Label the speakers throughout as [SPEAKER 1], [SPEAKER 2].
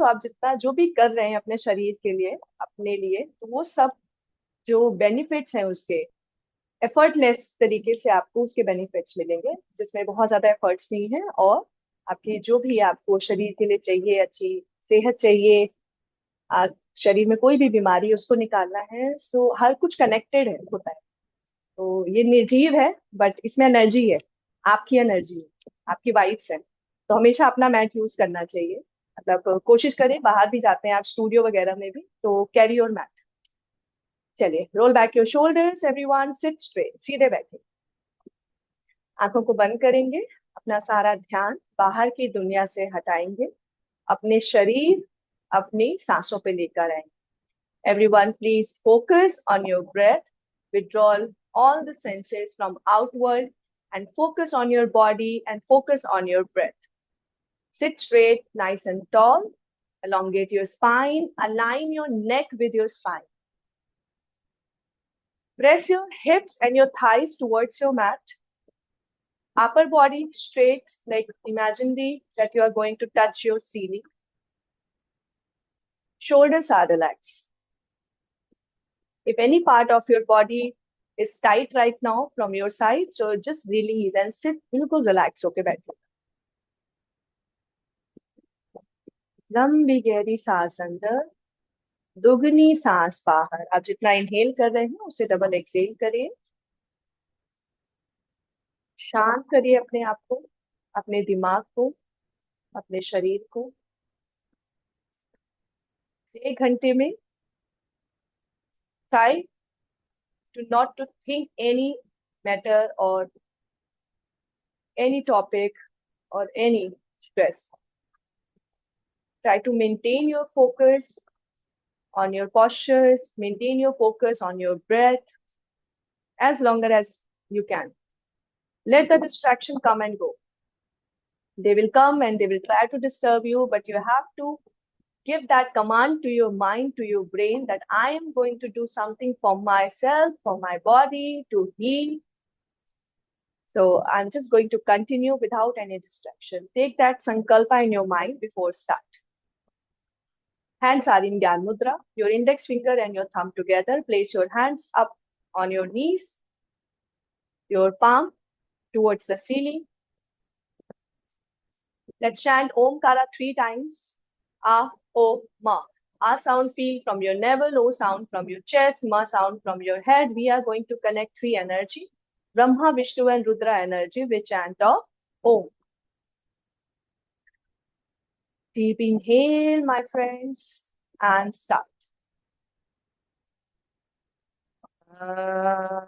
[SPEAKER 1] तो आप जितना जो भी कर रहे हैं अपने शरीर के लिए, अपने लिए, तो वो सब जो बेनिफिट्स हैं उसके, एफर्टलेस तरीके से आपको उसके बेनिफिट्स मिलेंगे, जिसमें बहुत ज्यादा एफर्ट्स नहीं है। और आपकी जो भी आपको शरीर के लिए चाहिए, अच्छी सेहत चाहिए, शरीर में कोई भी बीमारी है उसको निकालना है, सो हर कुछ कनेक्टेड है, होता है। तो ये निर्जीव है, बट इसमें एनर्जी है, आपकी एनर्जी है, आपकी वाइब्स है। तो हमेशा अपना मैट यूज करना चाहिए। मतलब कोशिश करें, बाहर भी जाते हैं आप स्टूडियो वगैरह में भी, तो कैरी योर मैट। चलिए, roll back your shoulders, everyone seat straight, सीधे बैठे, आंखों को बंद करेंगे, अपना सारा ध्यान बाहर की दुनिया से हटाएंगे, अपने शरीर, अपनी सांसों पे लेकर आएंगे। Everyone, please focus on your breath. Withdraw all the senses from outward and focus on your body and focus on your breath. Sit straight, nice and tall. Elongate your spine. Align your neck with your spine. Press your hips and your thighs towards your mat. Upper body straight, like imagine that you are going to touch your ceiling. Shoulders are relaxed. If any part of your body is tight right now from your side, so just release and sit बिल्कुल relax होके बैठो। लंबी गहरी सांस अंदर, दुगनी सांस बाहर। आप जितना इनहेल कर रहे हैं उसे डबल एक्सहेल करिए। शांत करिए अपने आप को, अपने दिमाग को, अपने शरीर को। 1 घंटे में try to not to think any matter or any topic or any stress. Try to maintain your focus on your postures, maintain your focus on your breath as longer as you can. Let the distraction come and go. They will come and they will try to disturb you, but you have to give that command to your mind, to your brain, that I am going to do something for myself, for my body, to heal. So I'm just going to continue without any distraction. Take that sankalpa in your mind before start. Hands are in Gyan Mudra. Your index finger and your thumb together. Place your hands up on your knees, your palm towards the ceiling. Let's chant Omkara 3 times. Ah, O, Ma. Ah sound feel from your navel, O sound from your chest, Ma sound from your head. We are going to connect three energy, Brahma, Vishnu, and Rudra energy with chant of Om. Deep inhale, my friends, and start. Uh,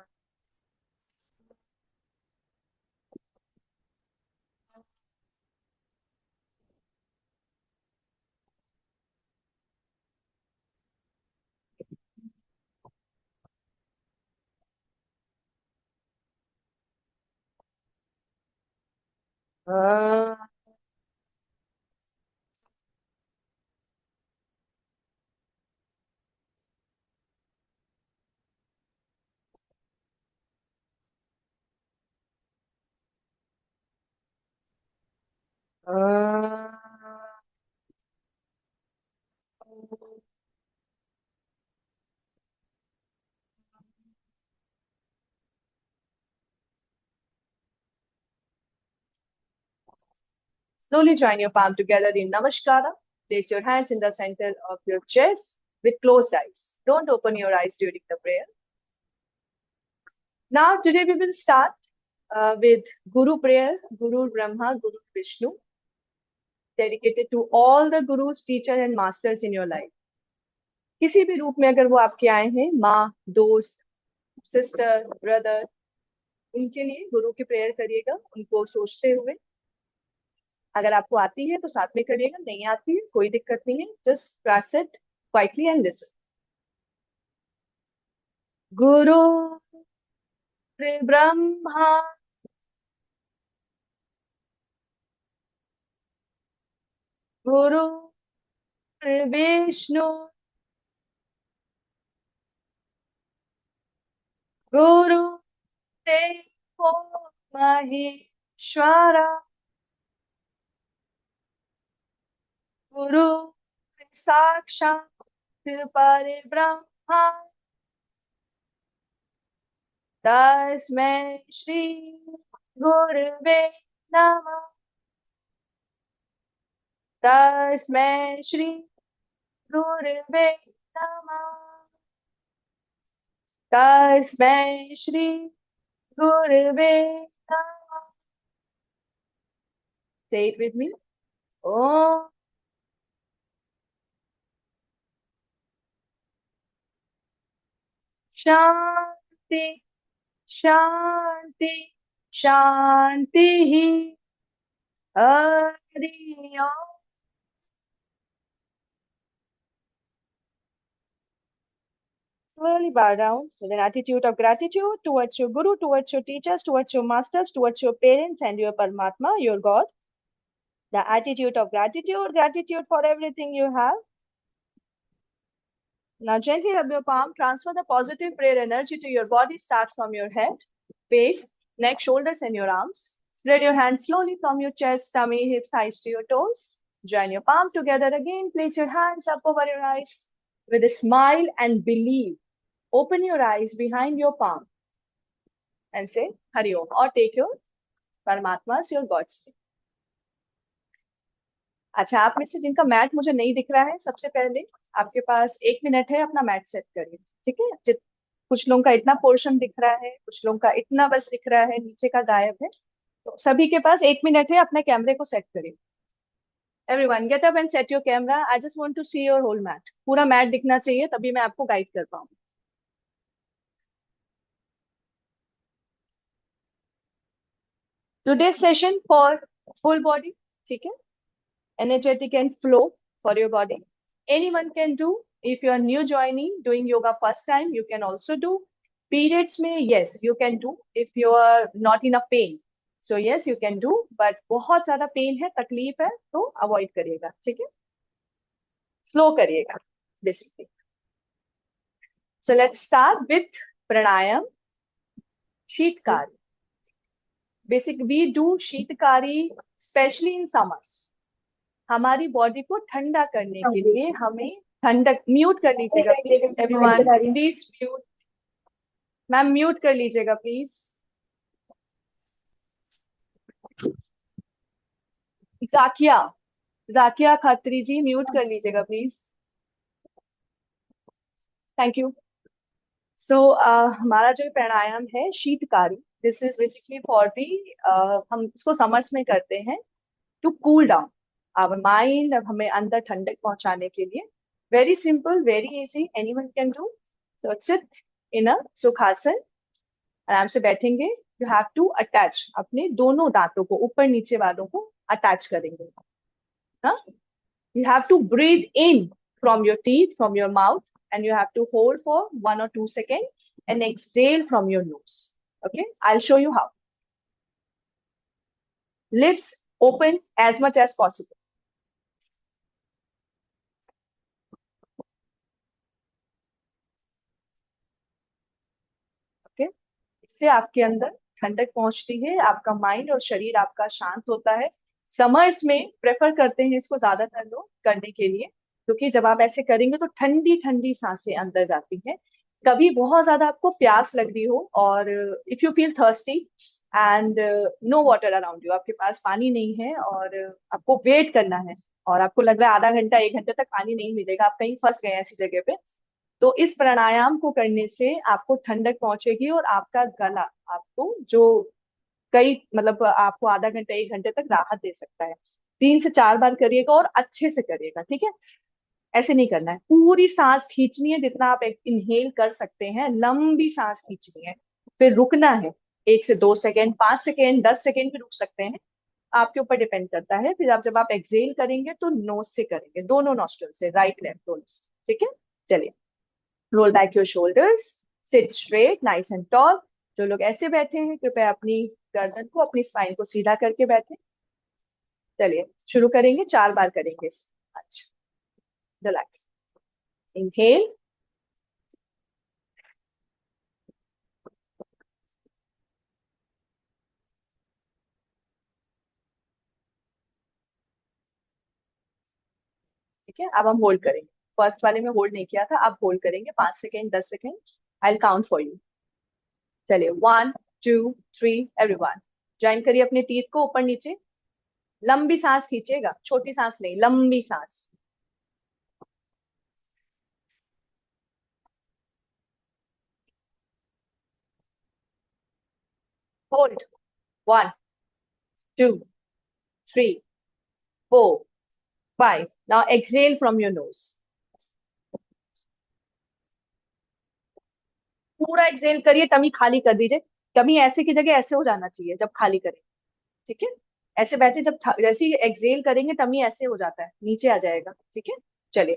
[SPEAKER 1] uh, uh, Slowly join your palm together in Namaskara. Place your hands in the center of your chest with closed eyes. Don't open your eyes during the prayer. Now, today we will start with Guru prayer, Guru Brahma, Guru Vishnu, dedicated to all the gurus, teachers, and masters in your life. किसी भी रूप में अगर वो आपके आए हैं, माँ, दोस्त, सिस्टर, ब्रदर, उनके लिए गुरु की प्रेयर करिएगा, उनको सोचते हुए। अगर आपको आती है तो साथ में करिएगा, नहीं आती है कोई दिक्कत नहीं है, just press it quietly and listen. गुरु ब्रह्मा, गुरु विष्णु, गुरु देवो महेश्वरा, गुरु साक्षात् परब्रह्म तस्मै श्री गुरुवे नमः। तस्मै श्री गुरुवे नमः। तस्मै श्री गुरुवे नमः। Say it with me. Om Shanti Shanti Shanti he. Hari Om. Slowly bow down with an attitude of gratitude towards your guru, towards your teachers, towards your masters, towards your parents and your Paramatma, your God. The attitude of gratitude, gratitude for everything you have. Now gently rub your palm, transfer the positive prayer energy to your body. Start from your head, face, neck, shoulders and your arms. Spread your hands slowly from your chest, tummy, hips, thighs to your toes. Join your palm together again. Place your hands up over your eyes with a smile and believe. Open your eyes behind your palm and say Hari Om or take your Paramatmas, your gods. अच्छा, आप में से जिनका mat मुझे नहीं दिख रहा है, सबसे पहले आपके पास 1 मिनट है, अपना मैट सेट करिए। ठीक है, कुछ लोगों का इतना पोर्शन दिख रहा है, कुछ लोगों का इतना बस दिख रहा है, नीचे का गायब है। तो सभी के पास 1 मिनट है, अपने कैमरे को सेट करिए। Everyone get up and set your camera. I just want to see your whole mat. पूरा मैट दिखना चाहिए, तभी मैं आपको गाइड कर पाऊँ। Today session for full body. ठीक है, energetic and flow for your body. Anyone can do. If you are new joining, doing yoga first time, you can also do. Periods में yes, you can do if you are not in a pain. So yes, you can do. But बहुत ज्यादा pain है, तकलीफ है, तो avoid करिएगा। ठीक है, slow करिएगा basically. So let's start with pranayam, Sheetkari. Basic we do Sheetkari especially in summers. हमारी बॉडी को ठंडा करने के लिए हमें ठंडक। म्यूट कर लीजिएगा please everyone, please mute. Ma'am mute कर लीजिएगा प्लीज। जाकिया, जाकिया खत्री जी म्यूट कर लीजिएगा प्लीज। Thank you. सो हमारा जो प्राणायाम है Sheetkari, this is basically for the, हम इसको समर्स में करते हैं to cool down our mind, हमें अंदर ठंडक पहुंचाने के लिए। Very simple, very easy, anyone can do. So sit in a Sukhasana, आराम से बैठेंगे। यू हैव टू अटैच, अपने दोनों दांतों को, ऊपर नीचे वालों को अटैच करेंगे। हाँ, you have to breathe in from your teeth, from your mouth, and you have to hold for 1 or 2 seconds and exhale from your nose. Okay, I'll show you how. Lips open as much as possible. Okay, इससे आपके अंदर ठंडक पहुंचती है, आपका mind और शरीर आपका शांत होता है। समर्स में प्रेफर करते हैं इसको ज्यादातर लोग करने के लिए, क्योंकि जब आप ऐसे करेंगे तो ठंडी ठंडी सांसें अंदर जाती हैं। कभी बहुत ज्यादा आपको प्यास लग रही हो और if you feel thirsty and no water around you, आपके पास पानी नहीं है और आपको वेट करना है और आपको लग रहा है आधा घंटा 1 घंटे तक पानी नहीं मिलेगा, आप कहीं फंस गए ऐसी जगह पे, तो इस प्राणायाम को करने से आपको ठंडक पहुंचेगी और आपका गला आपको जो कई मतलब आपको आधा घंटा 1 घंटे तक राहत दे सकता है। 3 से 4 बार करिएगा और अच्छे से करिएगा। ठीक है, ऐसे नहीं करना है, पूरी सांस खींचनी है, जितना आप इनहेल कर सकते हैं, लंबी सांस खींचनी है, फिर रुकना है 1 से 2 सेकेंड, 5 सेकेंड, 10 सेकेंड भी रुक सकते हैं, आपके ऊपर डिपेंड करता है। फिर आप जब आप एक्सेल करेंगे तो नोज से करेंगे, दोनों नॉस्ट्रल से, राइट लेफ्ट दोनों से। ठीक है, चलिए। Roll back your shoulders, seat straight nice and tall. जो लोग ऐसे बैठे हैं कृपया अपनी गर्दन को, अपनी स्पाइन को सीधा करके बैठे। चलिए शुरू करेंगे, 4 बार करेंगे। अच्छा, रिलैक्स, इनहेल, ठीक है, अब हम होल्ड करेंगे। फर्स्ट वाले में होल्ड नहीं किया था, अब होल्ड करेंगे 5 second, 10 second. I count for you. चलिए, 1 2 3, एवरीवन ज्वाइन करिए अपने टीथ को ऊपर नीचे। लंबी सांस खींचिएगा, छोटी सांस नहीं, लंबी सांस। Hold. 1 2 3 4 5। Now exhale from your nose. पूरा एक्सहेल करिए, टमी खाली कर दीजिए। टमी ऐसे की जगह ऐसे हो जाना चाहिए जब खाली करें। ठीक है, ऐसे बैठे, जब जैसे ही एक्सहेल करेंगे टमी ऐसे हो जाता है, नीचे आ जाएगा। ठीक है, चलिए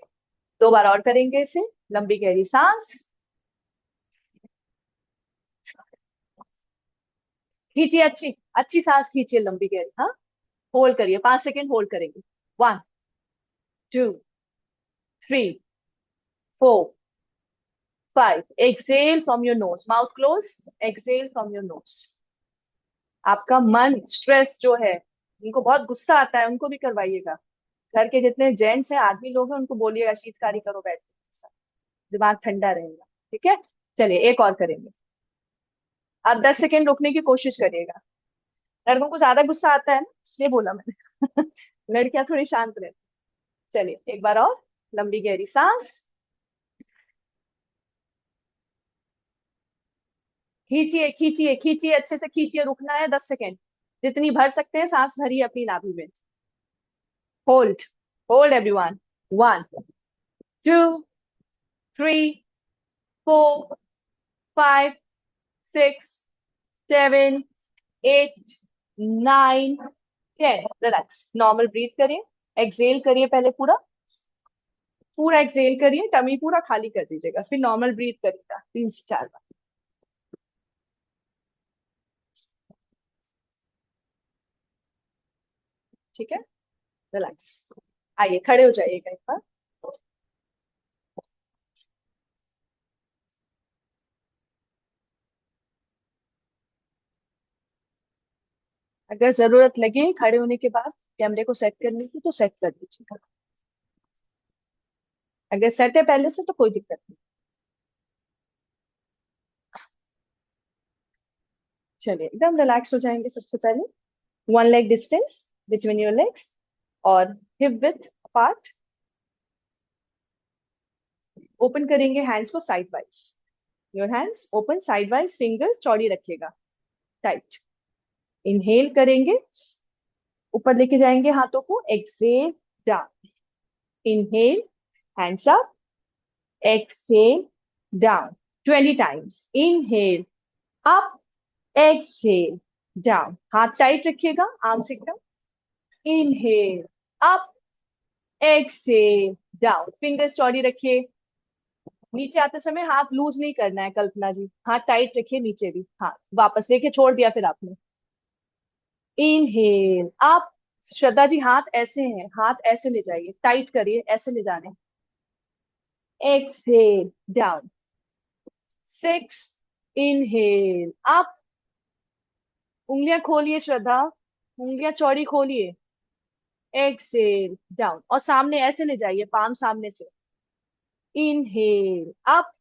[SPEAKER 1] 2 बार और करेंगे इसे। लंबी गहरी सांस खींचिए, अच्छी अच्छी सांस खींचिए, लंबी गहरी। हाँ, होल्ड करिए, 5 सेकेंड होल्ड करेंगे। 1 2 3 4 5। Exhale from your nose, mouth close. Exhale from your nose. आपका मन स्ट्रेस जो है, उनको बहुत गुस्सा आता है, उनको भी करवाइएगा। घर के जितने जेंट्स हैं, आदमी लोग हैं, उनको बोलिएगा शीतकारी करो बैठ के, दिमाग ठंडा रहेगा। ठीक है, चलिए एक और करेंगे। आप 10 सेकेंड रुकने की कोशिश करिएगा। लड़कों को ज्यादा गुस्सा आता है ना, इसलिए बोला मैंने। लड़कियां थोड़ी शांत रहती। चलिए एक बार और, लंबी गहरी सांस खींचिए, खींचिए, खींचिए, अच्छे से खींचिए, रुकना है 10 सेकेंड। जितनी भर सकते हैं सांस भरिए अपनी नाभि में। Hold. Hold everyone. 1 2 3 4 5 6 7 8 9 10। Relax, normal breath करिए। एक्सहेल करिए पहले पूरा। पूरा एक्सहेल करिए, टमी पूरा खाली कर दीजिएगा, फिर नॉर्मल ब्रीथ करिएगा 3 से 4 बार। ठीक है, रिलैक्स। आइए खड़े हो जाइएगा एक बार। अगर जरूरत लगे खड़े होने के बाद कैमरे को सेट करने की, तो सेट कर दीजिएगा। अगर सेट है पहले से तो कोई दिक्कत नहीं। चलिए एकदम रिलैक्स हो जाएंगे। सबसे पहले 1 leg distance between your legs, और हिप विथ अपार्ट। ओपन करेंगे हैंड्स को side wise. Your hands open side wise, finger चौड़ी रखिएगा, टाइट। इनहेल करेंगे, ऊपर लेके जाएंगे हाथों को। Exhale down. Inhale, hands up. Exhale down. 20 times. Inhale up, exhale down. हाथ टाइट रखिएगा, आर्म्स एकदम। Inhale up, exhale down. Fingers चौड़ी रखिए। नीचे आते समय हाथ लूज नहीं करना है, कल्पना जी, हाथ टाइट रखिए नीचे भी। हाथ वापस लेके छोड़ दिया फिर आपने। Inhale up. श्रद्धा जी हाथ ऐसे हैं, हाथ ऐसे ले जाइए, टाइट करिए, ऐसे ले जाने। Exhale down. 6। Inhale up. उंगलियां खोलिए श्रद्धा, उंगलियां चौड़ी खोलिए। एक्सहेल डाउन, और सामने ऐसे ले जाइए, पाम सामने से। Inhale up,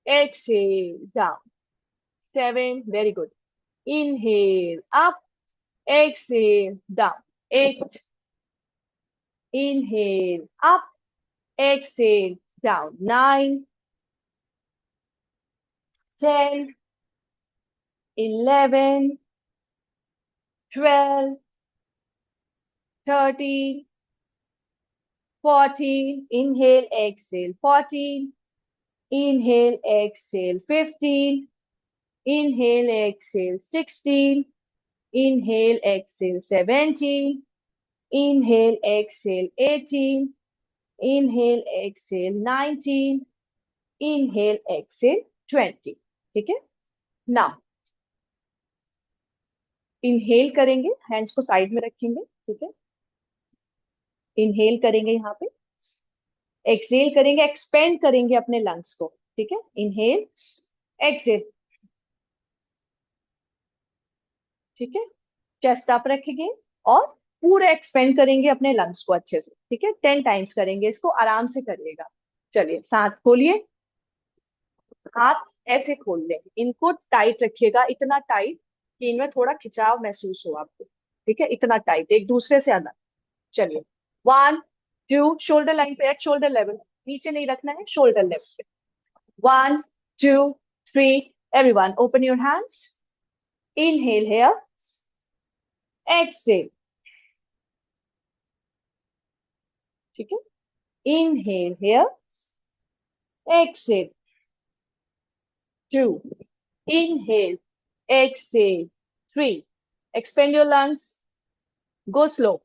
[SPEAKER 1] exhale down. 7, very good. Inhale up, exhale down. 8. Inhale up, exhale down. 9, 10, 11, 12, 13, 14. Inhale, exhale. 14. Inhale, exhale. 15. Inhale, exhale. 16. Inhale, exhale. 17. Inhale, exhale. 18. Inhale, exhale. 19. Inhale, exhale. 20. ठीक है, now inhale करेंगे, hands को side में रखेंगे। ठीक है, inhale करेंगे यहाँ पे। एक्सहेल करेंगे, एक्सपेंड करेंगे अपने लंग्स को। ठीक है, इनहेल, एक्सहेल। ठीक है, चेस्ट अप रखेंगे और पूरे एक्सपेंड करेंगे अपने लंग्स को अच्छे से। ठीक है, 10 टाइम्स करेंगे इसको, आराम से करिएगा। चलिए, साथ खोलिए, हाथ ऐसे खोल लेंगे, इनको टाइट रखिएगा, इतना टाइट कि इनमें थोड़ा खिंचाव महसूस हो आपको। ठीक है, इतना टाइट, एक दूसरे से अलग। चलिए, 1 2, शोल्डर लाइन पे, एट शोल्डर लेवल, नीचे नहीं रखना है, शोल्डर लेवल पे। 1 2 3, everyone open your hands, inhale here, exhale। ठीक है, inhale here, exhale। 2, inhale, exhale। 3, expand your lungs, go slow।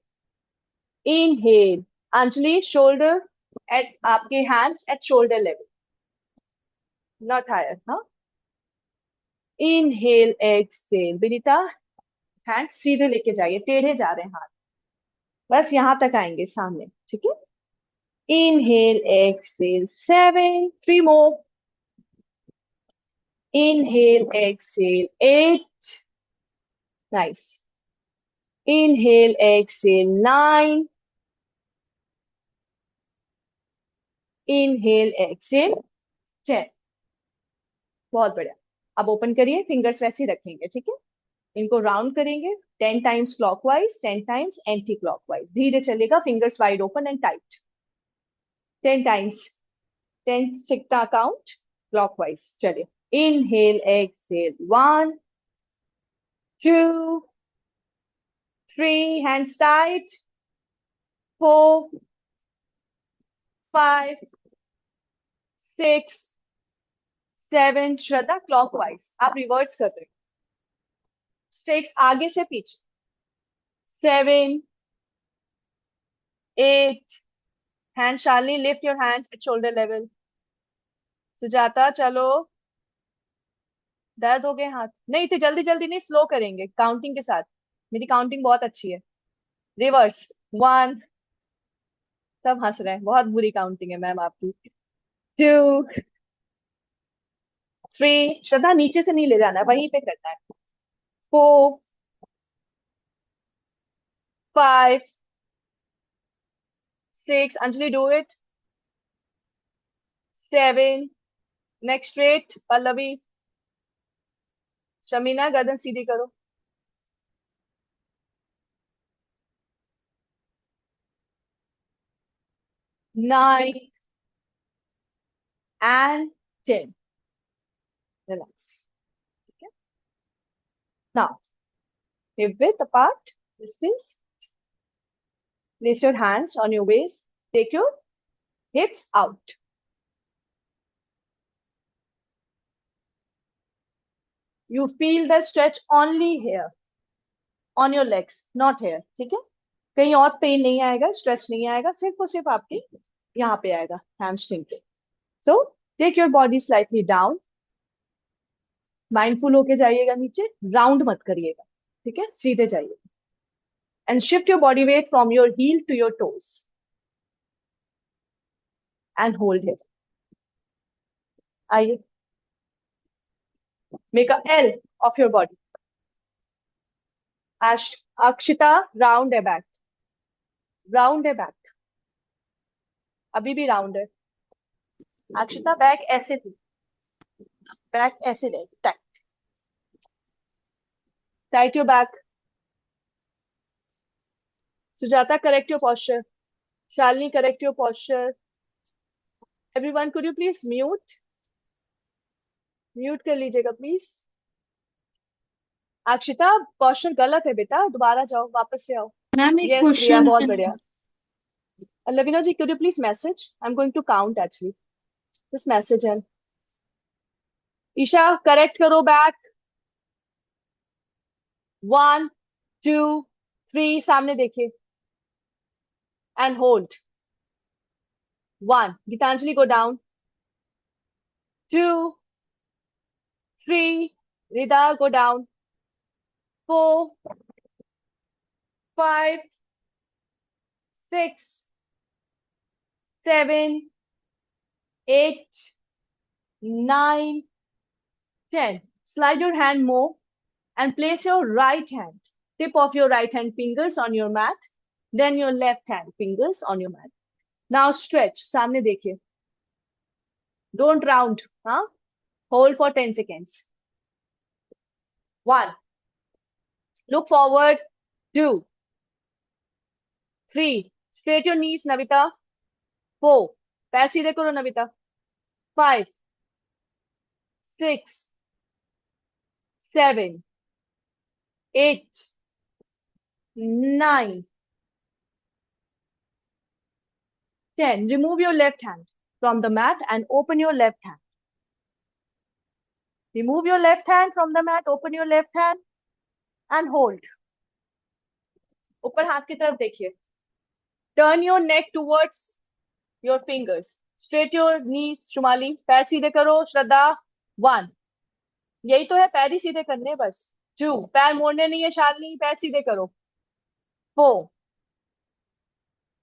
[SPEAKER 1] Inhale, Anjali, shoulder at आपके hands at shoulder level, not higher, huh? Inhale, exhale, Vinita, hands सीधे लेके जाइए, टेढ़े जा रहे हैं हाथ, बस यहां तक आएंगे सामने। ठीक है, inhale, exhale, 7, 3 more। Inhale, exhale, 8, nice। Inhale, exhale, 9। Inhale, exhale, 10। बहुत बढ़िया। अब ओपन करिए, फिंगर्स वैसे ही रखेंगे। ठीक है, इनको राउंड करेंगे 10 times clockwise, 10 times anti clockwise, धीरे चलेगा, fingers wide open and tight. 10 times, 10 सिक्का काउंट क्लॉकवाइज। चलिए, इनहेल, एक्सेल, 1 2 3, हैंड्स टाइट, 4 5 6 7। श्रद्धा, क्लॉकवाइज, आप रिवर्स कर रहे हो। 6 आगे से पीछे, 7 8। Hand, Shalini, lift your hands eight shoulder level. Sujata, चलो, दर्द हो गए हाथ? नहीं, इतनी जल्दी जल्दी नहीं, स्लो करेंगे काउंटिंग के साथ, मेरी काउंटिंग बहुत अच्छी है। रिवर्स, 1। सब हंस रहे हैं, बहुत बुरी काउंटिंग है मैम आपकी। 2 3, श्रद्धा नीचे से नहीं ले जाना है, वहीं पे करना है। 4 5 6, Anjali, do it. 7, next straight, Pallavi. Shamina, गर्दन सीधी करो। 9 and 10। रिलैक्स। ठीक है, now hip width apart, distance, place your hands on your waist, take your hips out। You feel the stretch only here on your legs, not here। ठीक है, कहीं और pen नहीं आएगा, स्ट्रेच नहीं आएगा, सिर्फ और सिर्फ आपके यहाँ पे आएगा, हैमस्ट्रिंग पे। So take your body slightly down, mindful होके जाइएगा नीचे, राउंड मत करिएगा। ठीक है, सीधे जाइए and shift your body weight from your heel to your toes and hold it. आइए, make a L of your body. Akshita, round है बैक, राउंड है बैक, अभी भी राउंड है। अक्षिता, बैक ऐसे थी, बैक ऐसे रहे, tight, tight your back. Sujata, correct your posture। Shalini, correct your posture। Everyone, could you please mute, mute कर लीजिएगा प्लीज। अक्षिता, posture गलत है बेटा, दोबारा जाओ, वापस से आओ।
[SPEAKER 2] मैम एक
[SPEAKER 1] यस प्रिया,
[SPEAKER 2] क्वेश्चन
[SPEAKER 1] बहुत
[SPEAKER 2] है।
[SPEAKER 1] बढ़िया। लवीना जी, could you please message, I'm going to count actually, just message him। Isha, correct करो बैक। 1 2 3, सामने देखिए and hold. 1, Geetanjali, go down. 2 3, Rida, go down. 4 5 6 7 8 9 10। Slide your hand more and place your right hand, tip of your right hand fingers on your mat Then your left hand fingers on your mat. Now stretch. सामने देखिए. Don't round. हाँ. Hold for 10 seconds. 1. Look forward. 2. 3. Straight your knees, Navita. 4. पैर सीधे करो, Navita. 5. 6. 7. 8. 9. 10. Remove your left hand from the mat and open your left hand. Remove your left hand from the mat, open your left hand and hold. ऊपर हाथ की तरफ देखिए. Turn your neck towards your fingers. Straight your knees, शुमाली. पैर सीधे करो, श्रद्धा. 1. यही तो है, पैर ही सीधे करने हैं बस. 2. पैर मोड़ने नहीं है, शालिनी. पैर सीधे करो. 4.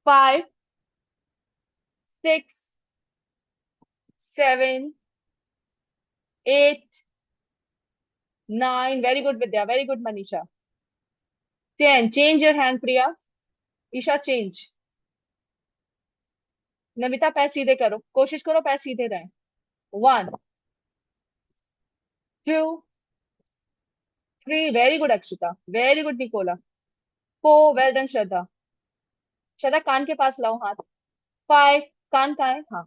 [SPEAKER 1] 5. 6. 7. 8. 9. Very good, Vidya. Very good, Manisha. 10. Change your hand, Priya. Isha, change. Namita, पैर सीधे करो. कोशिश करो पैर सीधे रहे. 1. 2. 3. Very good, Akshita. Very good, Nicola. 4. Well done, श्रद्धा. श्रद्धा, कान के पास लाओ हाथ. 5. कान कहाँ है? हाँ.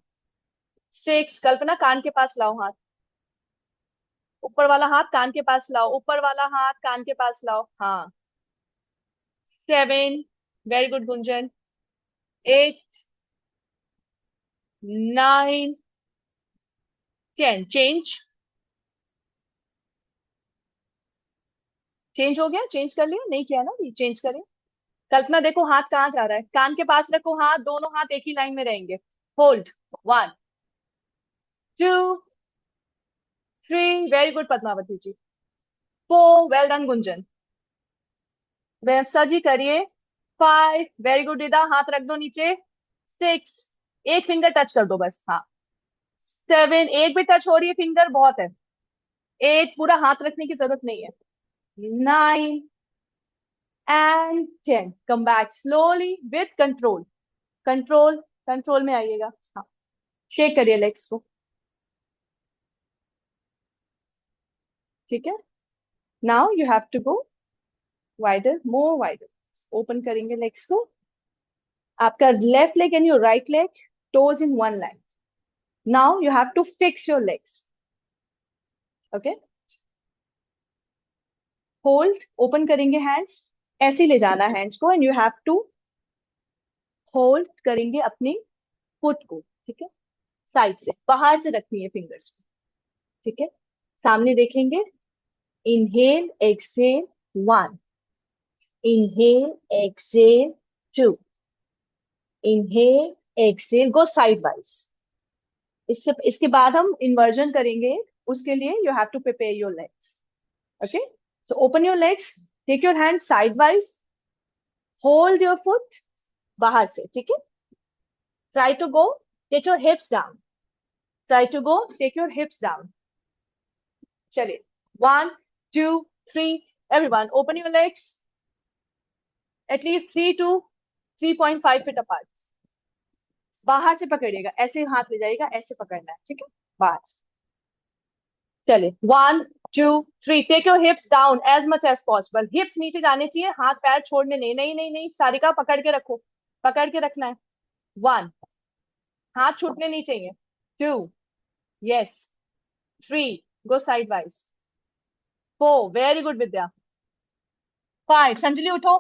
[SPEAKER 1] 6. कल्पना, कान के पास लाओ हाथ. ऊपर वाला हाथ कान के पास लाओ. ऊपर वाला हाथ कान के पास लाओ. हाँ. 7. Very good, Gunjan. 8. 9. 10. Change. Change हो गया? चेंज कर लिया? नहीं किया ना? चेंज करें. कल्पना, देखो हाथ कहाँ जा रहा है. कान के पास रखो हाथ. दोनों हाथ एक ही लाइन में रहेंगे. Hold. 1. 2. 3. Very good, Padmavati ji. 4. Well done, Gunjan. व्यवसा जी करिए. 5. Very good, Rida. हाथ रख दो नीचे. 6. एक फिंगर टच कर दो बस. हाँ. 7. एक भी टच हो रही है फिंगर, बहुत है. 8. पूरा हाथ रखने की जरूरत नहीं है. 9 and 10. Come back slowly with control. Control. Control में आइएगा. हाँ. शेक करिए लेग्स को. ठीक है. Now you have to go wider, more wider. Open करेंगे लेग्स को. आपका left leg and your right leg toes in one line. Now you have to fix your legs. Okay. Hold. Open करेंगे hands. ऐसे ले जाना hands को and you have to hold करेंगे अपनी फुट को. ठीक है. साइड से बाहर से रखनी है फिंगर्स को. ठीक है. सामने देखेंगे. Inhale, exhale. 1. Inhale, exhale. 2. Inhale, exhale. Go sideways. इसके बाद हम inversion करेंगे. उसके लिए you have to prepare your legs. Okay? So open your legs. Take your hand sideways. Hold your foot. बाहर से. ठीक है? Try to go. Take your hips down. Try to go. Take your hips down. चलिए. 1, 2, 3. Everyone, open your legs. At least 3 to 3.5 feet apart. बाहर से पकड़िएगा. ऐसे हाथ ले जाइएगा. ऐसे पकड़ना है. ठीक है. बाहर से. चलिए. 1, 2, 3. Take your hips down as much as possible. Hips नीचे जाने चाहिए. हाथ पैर छोड़ने नहीं. नहीं नहीं नहीं. सारिका, पकड़ के रखो. पकड़ के रखना है. 1. हाथ छूटने नहीं चाहिए. 2. यस. 3. गो साइड वाइज. 4. वेरी गुड, विद्या. 5. संजलि, उठो.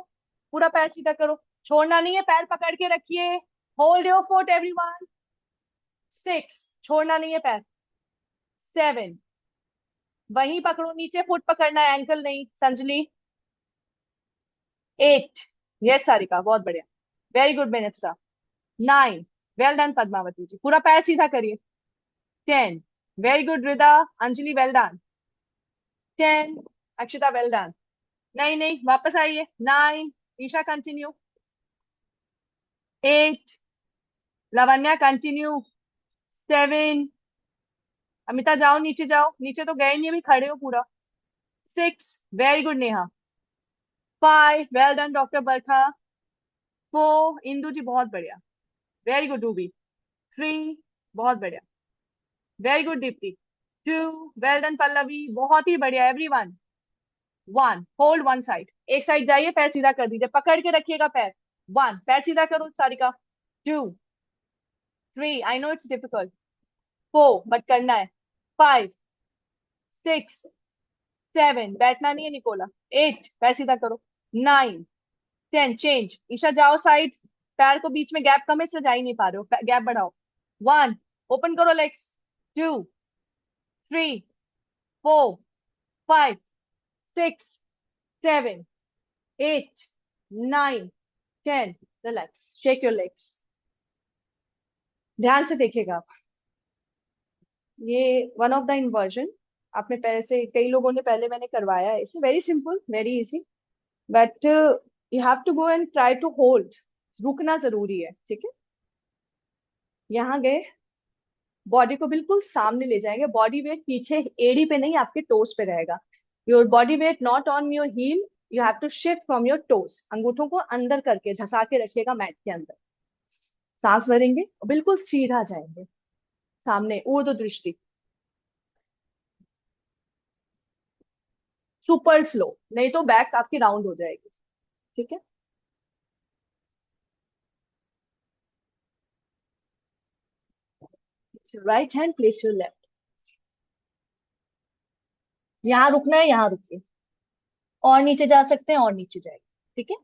[SPEAKER 1] पूरा पैर सीधा करो. छोड़ना नहीं है. पैर पकड़ के रखिए. Hold your foot, everyone. 6. छोड़ना नहीं है पैर. 7. वहीं पकड़ो. नीचे फुट पकड़ना है, एंकल नहीं. संजलि. 8. यस सारिका, बहुत बढ़िया. वेरी गुड बेनेप्सा. 9. Well done Padmavati ji. पूरा पैर सीधा करिए. 10. Very good Rida. Anjali, well done. 10. Akshita, well done. नहीं नहीं, वापस आइए. 9. ईशा, कंटिन्यू. 8. लावण्या, कंटिन्यू. 7. अमिता, जाओ नीचे. जाओ नीचे. तो गए नहीं, अभी खड़े हो पूरा. 6. Very good Neha. 5. Well done doctor Barkha. 4, Indu ji बहुत बढ़िया, वेरी गुड रूबी। 3, बहुत बढ़िया, very good Deepti. 2, well done Pallavi, बहुत ही बढ़िया एवरीवन। 1, होल्ड वन साइड, एक साइड जाइए, पैर सीधा कर दीजिए, पकड़ के रखिएगा पैर। 1, पैर सीधा करो Sarika. 2, 3, I know it's difficult. 4, but करना है। 5, 6, 7, बैठना नहीं है निकोला। 8, पैर सीधा करो। 9, 10, चेंज, ईशा जाओ साइड, पैर को बीच में गैप कम है इसलिए जा ही नहीं पा रहे हो, गैप बढ़ाओ। 1, ओपन करो legs. 2, 3, 4, 5, 6, 7, 8, 9, 10, relax, shake your legs. ध्यान से देखिएगा आप, ये वन ऑफ द इन्वर्जन, आपने पहले से कई लोगों ने पहले मैंने करवाया है इसे, very simple very easy, but you have to go and try to hold, रुकना जरूरी है, ठीक है। यहाँ गए, बॉडी को बिल्कुल सामने ले जाएंगे, बॉडी वेट पीछे एड़ी पे नहीं आपके टोस पे रहेगा। Your body weight not on your heel, you have to shift from your toes, अंगूठों को अंदर करके धसा के रखिएगा मैट के अंदर। सांस भरेंगे और बिल्कुल सीधा जाएंगे सामने, ऊर्ध्व दृष्टि, सुपर स्लो, नहीं तो बैक आपकी राउंड हो जाएगी, ठीक है। Right hand place your left, यहाँ रुकना है, यहाँ रुकिए, और नीचे जा सकते हैं और नीचे जाइए, ठीक है।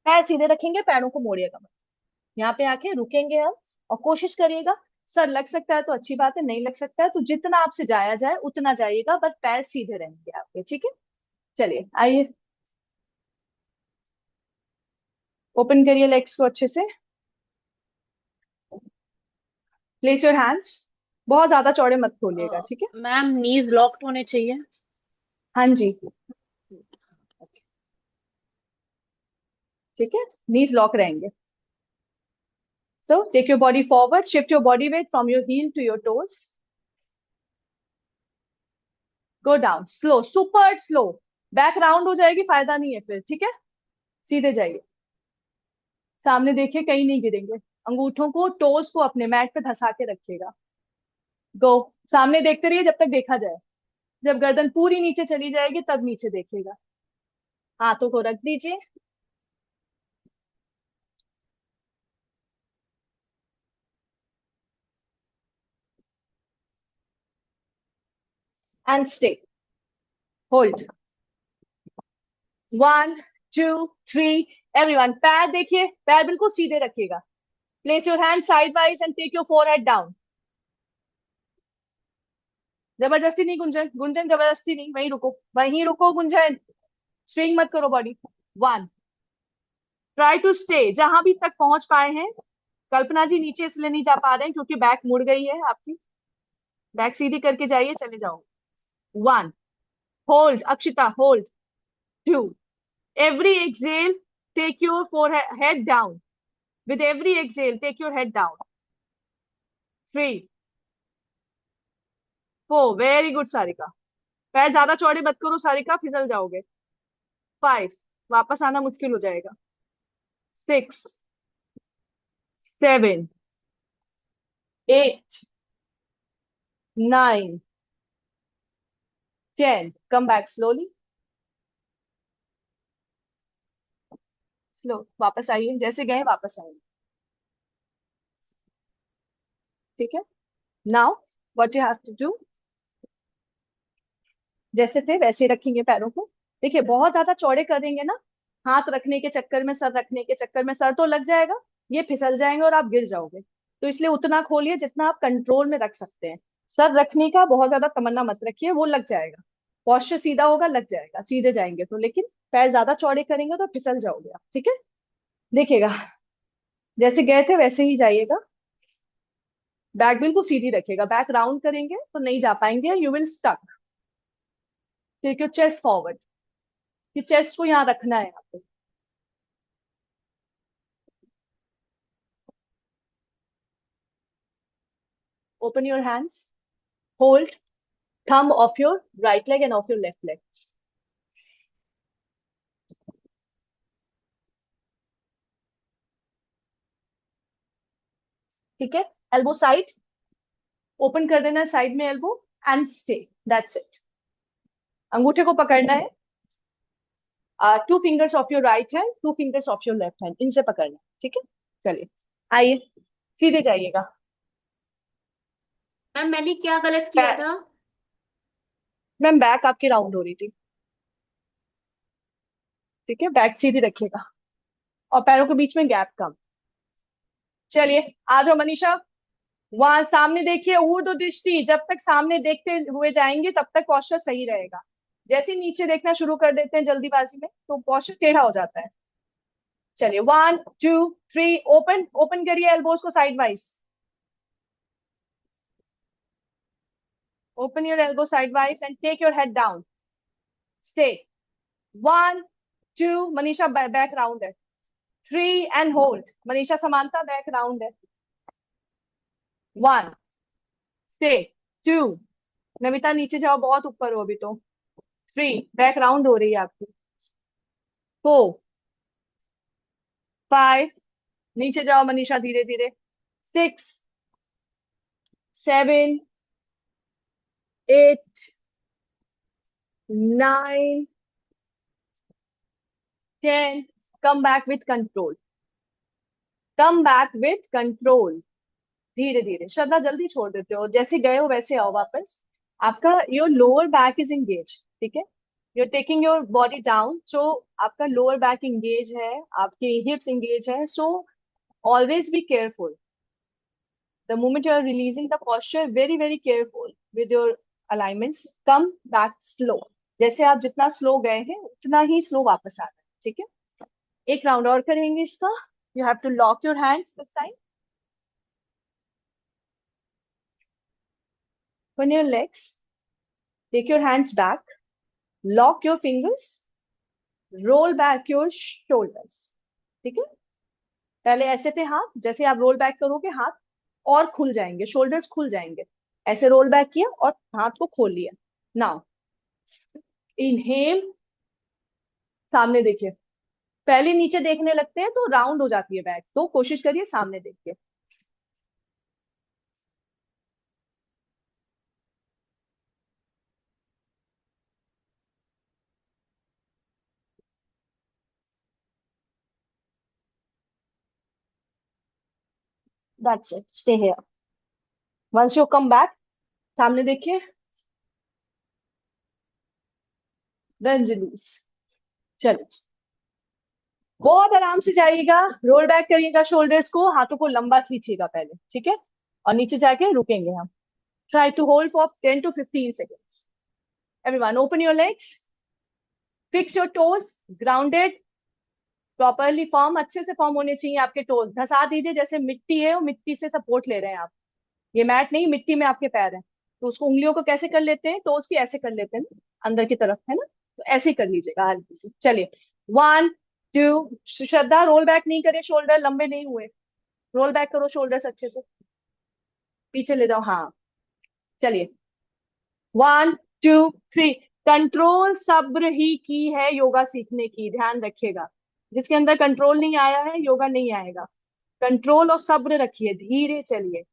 [SPEAKER 1] पैर सीधे रखेंगे, पैरों को मोड़िएगा मत, यहाँ पे आके रुकेंगे हम, और कोशिश करिएगा, सर लग सकता है तो अच्छी बात है, नहीं लग सकता है तो जितना आपसे जाया जाए उतना जाइएगा, बस पैर सीधे रहेंगे आपके, ठीक है। चलिए आइए, ओपन करिए लेग्स को अच्छे से, प्लेस योर हैंड्स, बहुत ज्यादा चौड़े मत खोलिएगा, ठीक है।
[SPEAKER 2] मैम नीज लॉक्ड होने चाहिए।
[SPEAKER 1] हाँ जी, ठीक है, नीज लॉक रहेंगे। So take your body forward, shift your body weight from your heel to your toes, go down slow, super slow, back round हो जाएगी, फायदा नहीं है फिर, ठीक है। सीधे जाइए, सामने देखिए, कहीं नहीं गिरेंगे, अंगूठों को टोज को अपने मैट पे धसा के रखिएगा। गो, सामने देखते रहिए जब तक देखा जाए, जब गर्दन पूरी नीचे चली जाएगी तब नीचे देखिएगा। हाथों को रख दीजिए एंड स्टे, होल्ड। 1, 2, 3, एवरीवन पैर देखिए, पैर बिल्कुल सीधे रखिएगा, place your hand side wise and take your forehead down. जबरदस्ती नहीं गुंजन, गुंजन जबरदस्ती नहीं, वहीं रुको, वहीं रुको गुंजन, स्विंग मत करो बॉडी। 1, ट्राई टू स्टे, जहां भी तक पहुंच पाए हैं। कल्पना जी नीचे इसलिए नहीं जा पा रहे हैं क्योंकि बैक मुड़ गई है आपकी, बैक सीधी करके जाइए, चले जाओ। 1, hold Akshita, hold. 2, every exhale take your forehead head down, with every exhale take your head down। 3, 4, very good Sarika, पैर ज्यादा चौड़े मत करो सारिका, फिसल जाओगे। 5, वापस आना मुश्किल हो जाएगा। 6, 7, 8, 9, 10, come back slowly, स्लो, वापस आइए, जैसे गए वापस आइए, ठीक है। Now what you have to do, जैसे थे वैसे ही रखेंगे पैरों को, देखिए बहुत ज्यादा चौड़े कर देंगे ना, हाथ रखने के चक्कर में, सर रखने के चक्कर में सर तो लग जाएगा, ये फिसल जाएंगे और आप गिर जाओगे, तो इसलिए उतना खोलिए जितना आप कंट्रोल में रख सकते हैं। सर रखने का बहुत ज्यादा तमन्ना मत रखिए, वो लग जाएगा, पॉस्चर सीधा होगा लग जाएगा, सीधे जाएंगे तो, लेकिन पैर ज्यादा चौड़े करेंगे तो फिसल जाओगे आप, ठीक है। देखिएगा, जैसे गए थे वैसे ही जाइएगा, बैक बिल्कुल सीधी रखिएगा, बैक राउंड करेंगे तो नहीं जा पाएंगे, you will stuck. Take your chest forward, कि चेस्ट को यहाँ रखना है आपको। open your hands, hold thumb of your right leg and of your left leg. ठीक है, एल्बो साइड, ओपन कर देना साइड में elbow and stay, that's it. अंगूठे को पकड़ना है, 2 fingers of your right hand, 2 fingers of your left hand, इनसे पकड़ना है, ठीक है। चलिए आइए सीधे जाइएगा।
[SPEAKER 3] मैम मैंने क्या गलत किया था?
[SPEAKER 1] मैम बैक आपकी राउंड हो रही थी, ठीक है, बैक सीधी रखिएगा और पैरों के बीच में गैप कम। चलिए आ जाओ मनीषा, वहां सामने देखिए, ऊर्ध्व दृष्टि, जब तक सामने देखते हुए जाएंगे तब तक पोस्चर सही रहेगा। जैसे ही नीचे देखना शुरू कर देते हैं जल्दीबाजी में तो पोस्चर टेढ़ा हो जाता है। चलिए 1 2 3, ओपन, ओपन करिए एल्बोज को side wise, open your elbow sidewise and take your head down, stay, 1 2, Manisha back round है, 3 and hold, मनीषा समानता बैक राउंड है, 1 stay, 2, नमिता नीचे जाओ, बहुत ऊपर हो अभी तो, 3 बैक राउंड हो रही है आपकी, 4 5, नीचे जाओ मनीषा धीरे धीरे, 6 7 8 9 10, come back with control, come back with control, धीरे धीरे। श्रद्धा जल्दी छोड़ देते हो, जैसे गए हो वैसे आओ वापस। आपका your lower back is engage, ठीक है, you're taking your body down, so आपका lower back engage है, आपके hips engage है, so always be careful the moment you are releasing the posture, very very careful with your alignments, come back slow, जैसे आप जितना slow गए हैं उतना ही स्लो वापस आना है, ठीक है। एक राउंड और करेंगे इसका, you have to lock your hands this time, open your legs, take your hands back, lock your fingers, roll back your shoulders, ठीक है। पहले ऐसे थे हाथ, जैसे आप रोल बैक करोगे हाथ और खुल जाएंगे, शोल्डर्स खुल जाएंगे, ऐसे रोल बैक किया और हाथ को खोल लिया। नाउ इनहेल, सामने देखिए, पहले नीचे देखने लगते हैं तो राउंड हो जाती है बैक, तो कोशिश करिए सामने देखिए, that's it, stay here, once you come back, सामने देखिए, देन रिलीज। चलिए बहुत आराम से जाइएगा, रोल बैक करिएगा शोल्डर्स को, हाथों को लंबा खींचिएगा पहले, ठीक है, और नीचे जाके रुकेंगे हम। Try to hold for 10 to 15 seconds, everyone open your legs, fix your toes, grounded, properly form, अच्छे से फॉर्म होने चाहिए आपके टोज, धसा दीजिए, जैसे मिट्टी है वो मिट्टी से सपोर्ट ले रहे हैं आप, ये मैट नहीं, मिट्टी में आपके पैर हैं, तो उसको उंगलियों को कैसे कर लेते हैं, टोज की ऐसे कर लेते हैं ना, अंदर की तरफ है ना, तो ऐसे ही कर लीजिएगा हल्की सी। चलिए 1 2, श्रद्धा रोल बैक नहीं करे, शोल्डर लंबे नहीं हुए, रोल बैक करो शोल्डर्स अच्छे से, पीछे ले जाओ, हाँ। चलिए 1 2 3, कंट्रोल सब्र ही की है योगा सीखने की, ध्यान रखिएगा, जिसके अंदर कंट्रोल नहीं आया है योगा नहीं आएगा, कंट्रोल और सब्र रखिए, धीरे चलिए,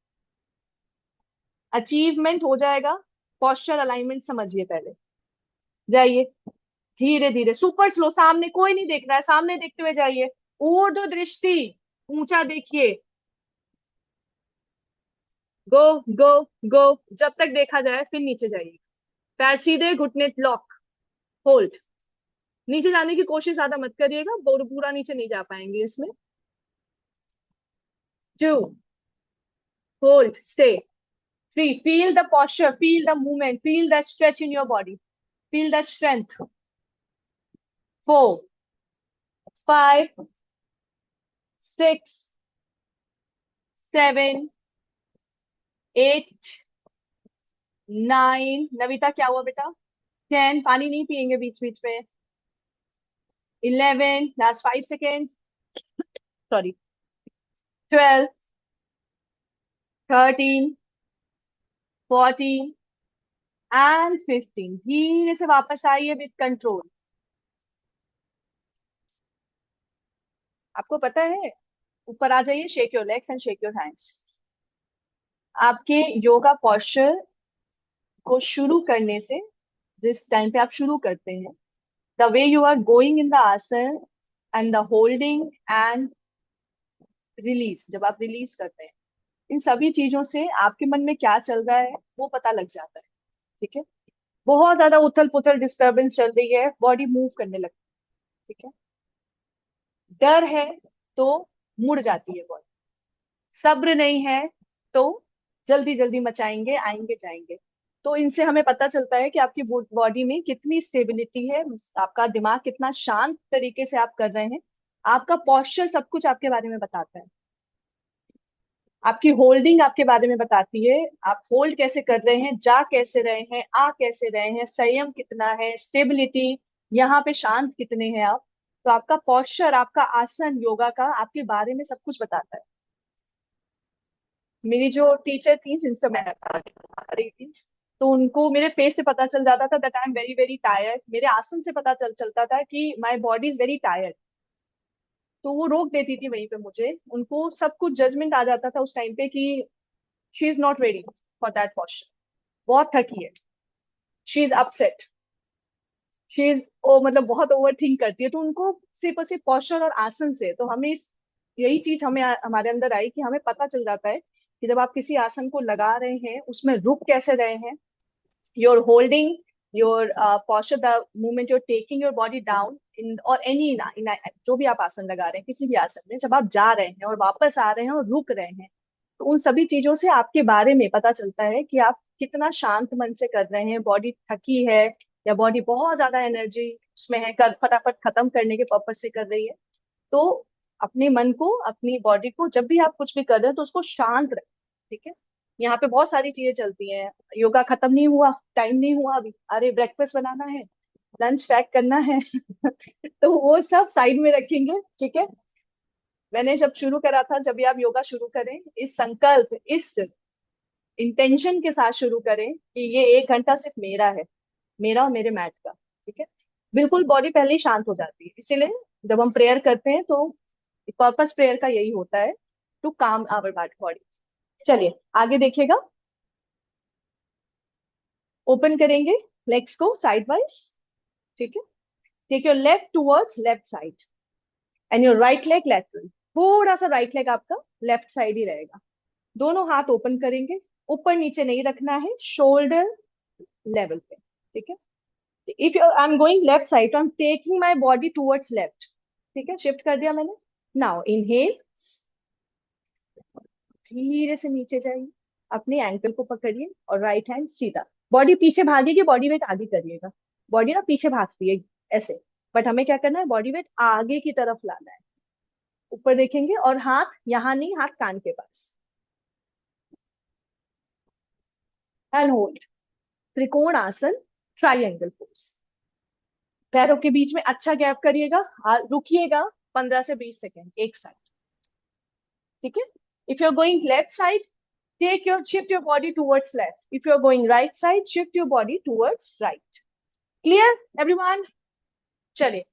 [SPEAKER 1] अचीवमेंट हो जाएगा। पोस्चर अलाइनमेंट समझिए पहले, जाइए धीरे धीरे, सुपर स्लो, सामने कोई नहीं देख रहा है, सामने देखते हुए जाइए, ऊर्ध्व दृष्टि, ऊंचा देखिए, गो गो गो, जब तक देखा जाए फिर नीचे जाइए, पैर सीधे, घुटने लॉक, होल्ड, नीचे जाने की कोशिश ज्यादा मत करिएगा, पूरा नीचे नहीं जा पाएंगे इसमें, 2 hold, stay, 3 feel the posture, feel the movement, feel the stretch in your body, feel the strength, 4 5 6 7 8 9, Navita क्या हुआ बेटा, 10, पानी नहीं पियेंगे बीच बीच में, 11, लास्ट 5 seconds, सॉरी, 12 13 14 एंड 15। धीरे से वापस आइए विथ कंट्रोल। आपको पता है, ऊपर आ जाइए, shake your legs and shake your hands. आपके योगा पॉस्चर को शुरू करने से, जिस टाइम पे आप शुरू करते हैं, the way you are going in the asana and the holding and release, जब आप रिलीज करते हैं, इन सभी चीजों से आपके मन में क्या चल रहा है वो पता लग जाता है। ठीक है। बहुत ज्यादा उथल पुथल डिस्टरबेंस चल रही है, बॉडी मूव करने लगती है। ठीक है। डर है तो मुड़ जाती है बॉडी। सब्र नहीं है तो जल्दी जल्दी मचाएंगे, आएंगे जाएंगे। तो इनसे हमें पता चलता है कि आपकी बॉडी में कितनी स्टेबिलिटी है, आपका दिमाग कितना शांत तरीके से आप कर रहे हैं। आपका पॉस्चर सब कुछ आपके बारे में बताता है। आपकी होल्डिंग आपके बारे में बताती है, आप होल्ड कैसे कर रहे हैं, जा कैसे रहे हैं, आ कैसे रहे हैं, संयम कितना है, स्टेबिलिटी, यहाँ पे शांत कितने हैं आप। तो आपका पॉस्चर, आपका आसन योगा का आपके बारे में सब कुछ बताता है। मेरी जो टीचर थी जिनसे मैं पढ़ा रही थी, तो उनको मेरे फेस से पता चल जाता था that I am very very tired. मेरे आसन से पता चलता था कि my body is very tired. तो वो रोक देती थी वहीं पे मुझे। उनको सब कुछ जजमेंट आ जाता था उस टाइम पे कि she is not ready for that posture, बहुत थकी है, she is upset, she is ओ, मतलब बहुत ओवर थिंक करती है। तो उनको सिर्फ और सिर्फ पोस्चर और आसन से, तो हमें यही चीज हमें हमारे अंदर आई कि हमें पता चल जाता है कि जब आप किसी आसन को लगा रहे हैं उसमें रुक कैसे रहे हैं, you're holding your posture, the moment you're taking your body down in or any in जो भी आप आसन लगा रहे हैं, किसी भी आसन में जब आप जा रहे हैं और वापस आ रहे हैं और रुक रहे हैं, तो उन सभी चीजों से आपके बारे में पता चलता है कि आप कितना शांत मन से कर रहे हैं, बॉडी थकी है या बॉडी बहुत ज्यादा एनर्जी उसमें है, कर फटाफट खत्म करने के पर्पज से कर रही है। तो अपने मन को, अपनी बॉडी को, जब भी आप कुछ भी कर रहे हैं तो उसको शांत रखें। ठीक है। यहाँ पे बहुत सारी चीजें चलती हैं। योगा खत्म नहीं हुआ, टाइम नहीं हुआ अभी, अरे ब्रेकफास्ट बनाना है, लंच पैक करना है तो वो सब साइड में रखेंगे। ठीक है। मैंने जब शुरू करा था, जब भी आप योगा शुरू करें, इस संकल्प, इस इंटेंशन के साथ शुरू करें कि ये 1 घंटा सिर्फ मेरा है, मेरा और मेरे मैट का। ठीक है। बिल्कुल बॉडी पहले ही शांत हो जाती है। इसीलिए जब हम प्रेयर करते हैं तो पर्पस प्रेयर का यही होता है, टू काम आवर बॉडी। चलिए आगे देखिएगा। ओपन करेंगे लेग्स को साइड वाइज। ठीक है। Take your left towards left side and your right leg lateral. थोड़ा सा राइट लेग आपका लेफ्ट साइड ही रहेगा। दोनों हाथ ओपन करेंगे, ऊपर नीचे नहीं रखना है, शोल्डर लेवल पे। ठीक है। If I am going left side, I am taking my body towards left. ठीक है, शिफ्ट कर दिया मैंने। नाउ इनहेल, धीरे से नीचे जाइए, अपने एंकल को पकड़िए और राइट हैंड सीधा। बॉडी पीछे भागेगी, बॉडी वेट आगे करिएगा। बॉडी ना पीछे भागती है ऐसे, बट हमें क्या करना है, बॉडी वेट आगे की तरफ लाना है। ऊपर देखेंगे और हाथ यहाँ नहीं, हाथ कान के पास। एंड होल्ड, त्रिकोण आसन, ट्राइंगल पोज। पैरों के बीच में अच्छा गैप करिएगा, रुकिएगा 15 से 20 सेकेंड एक साइड। ठीक है। If you are going left side, shift your body towards left. If you're going right side, shift your body towards right. Clear everyone? चलिए,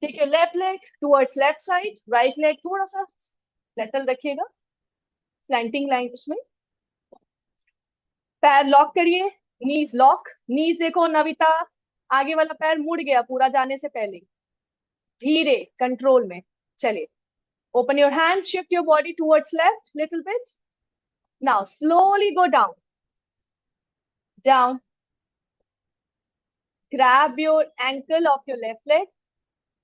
[SPEAKER 1] take your left leg towards left side, right leg थोड़ा सा लेटल रखिएगा, slanting line उसमें। पैर lock करिए, नीज lock, नीज देखो नविता, आगे वाला पैर मुड़ गया पूरा जाने से पहले, धीरे कंट्रोल में। चलिए, open your hands, shift your body towards left little bit. Now slowly go down, down. Grab your ankle of your left leg,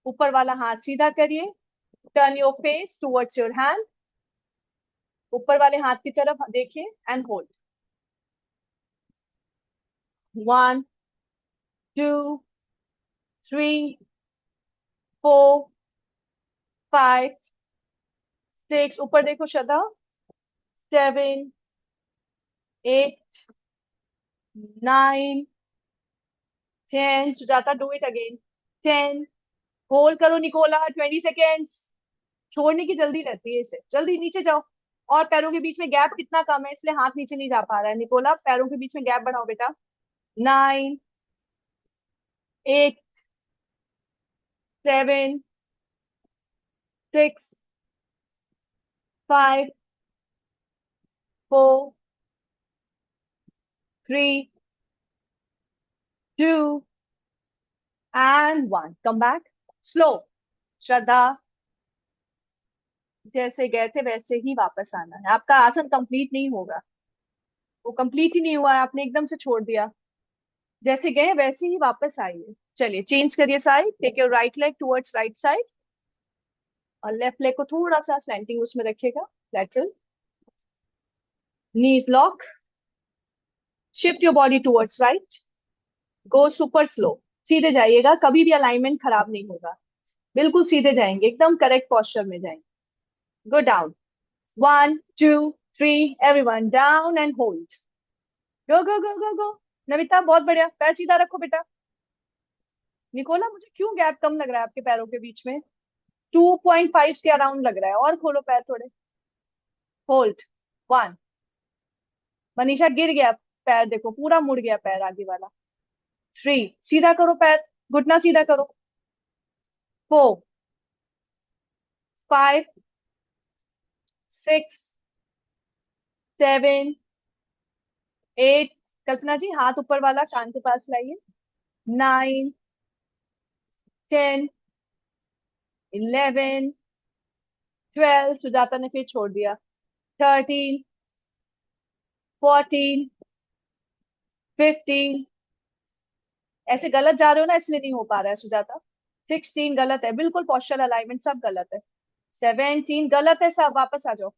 [SPEAKER 1] ऊपर वाला हाथ सीधा करिए, turn your face towards your hand, ऊपर वाले हाथ की तरफ देखिए एंड होल्ड। 1 2 3 4 5 6, ऊपर देखो श्रद्धा, 7 8 9 10, Sujata do it again, 10। Hold करो निकोला, 20 सेकेंड्स। छोड़ने की जल्दी रहती है इसे, जल्दी नीचे जाओ। और पैरों के बीच में गैप कितना कम है, इसलिए हाथ नीचे नहीं जा पा रहा है। निकोला, पैरों के बीच में गैप बढ़ाओ बेटा। 9, 8, 7, 6, 5, 4, 3, 2 and 1. Come back. Slow. श्रद्धा, जैसे गए थे वैसे ही वापस आना है। आपका आसन कंप्लीट नहीं होगा, वो कंप्लीट ही नहीं हुआ है, आपने एकदम से छोड़ दिया। जैसे गए वैसे ही वापस आइए। चलिए चेंज करिए side. Take your right leg towards right side और लेफ्ट लेग को थोड़ा सा स्लैंटिंग उसमें रखिएगा, lateral. Knees lock. Shift your body towards right. Go super slow. सीधे जाइएगा, कभी भी अलाइनमेंट खराब नहीं होगा। बिल्कुल सीधे जाएंगे, एकदम करेक्ट पोस्चर में जाएंगे। Go down. 1, 2, 3, everyone down and hold. Go go go go go. Namita बहुत बढ़िया, पैर सीधा रखो बेटा। निकोला, मुझे क्यों गैप कम लग रहा है आपके पैरों के बीच में? 2.5 के अराउंड लग रहा है, और खोलो पैर थोड़े। होल्ड। 1। मनीषा गिर गया पैर, देखो पूरा मुड़ गया पैर आगे वाला। 3। सीधा करो पैर, घुटना सीधा करो। 4, 5, 6, 7, 8। कल्पना जी हाथ ऊपर वाला कान के पास लाइए। 9, 10, 11, 12। सुजाता ने फिर छोड़ दिया। 13, 14, 15। ऐसे गलत जा रहे हो ना, इसलिए नहीं हो पा रहा है सुजाता। 16 गलत है बिल्कुल, पोस्चर अलाइनमेंट सब गलत है। 17 गलत है सब, वापस आ जाओ।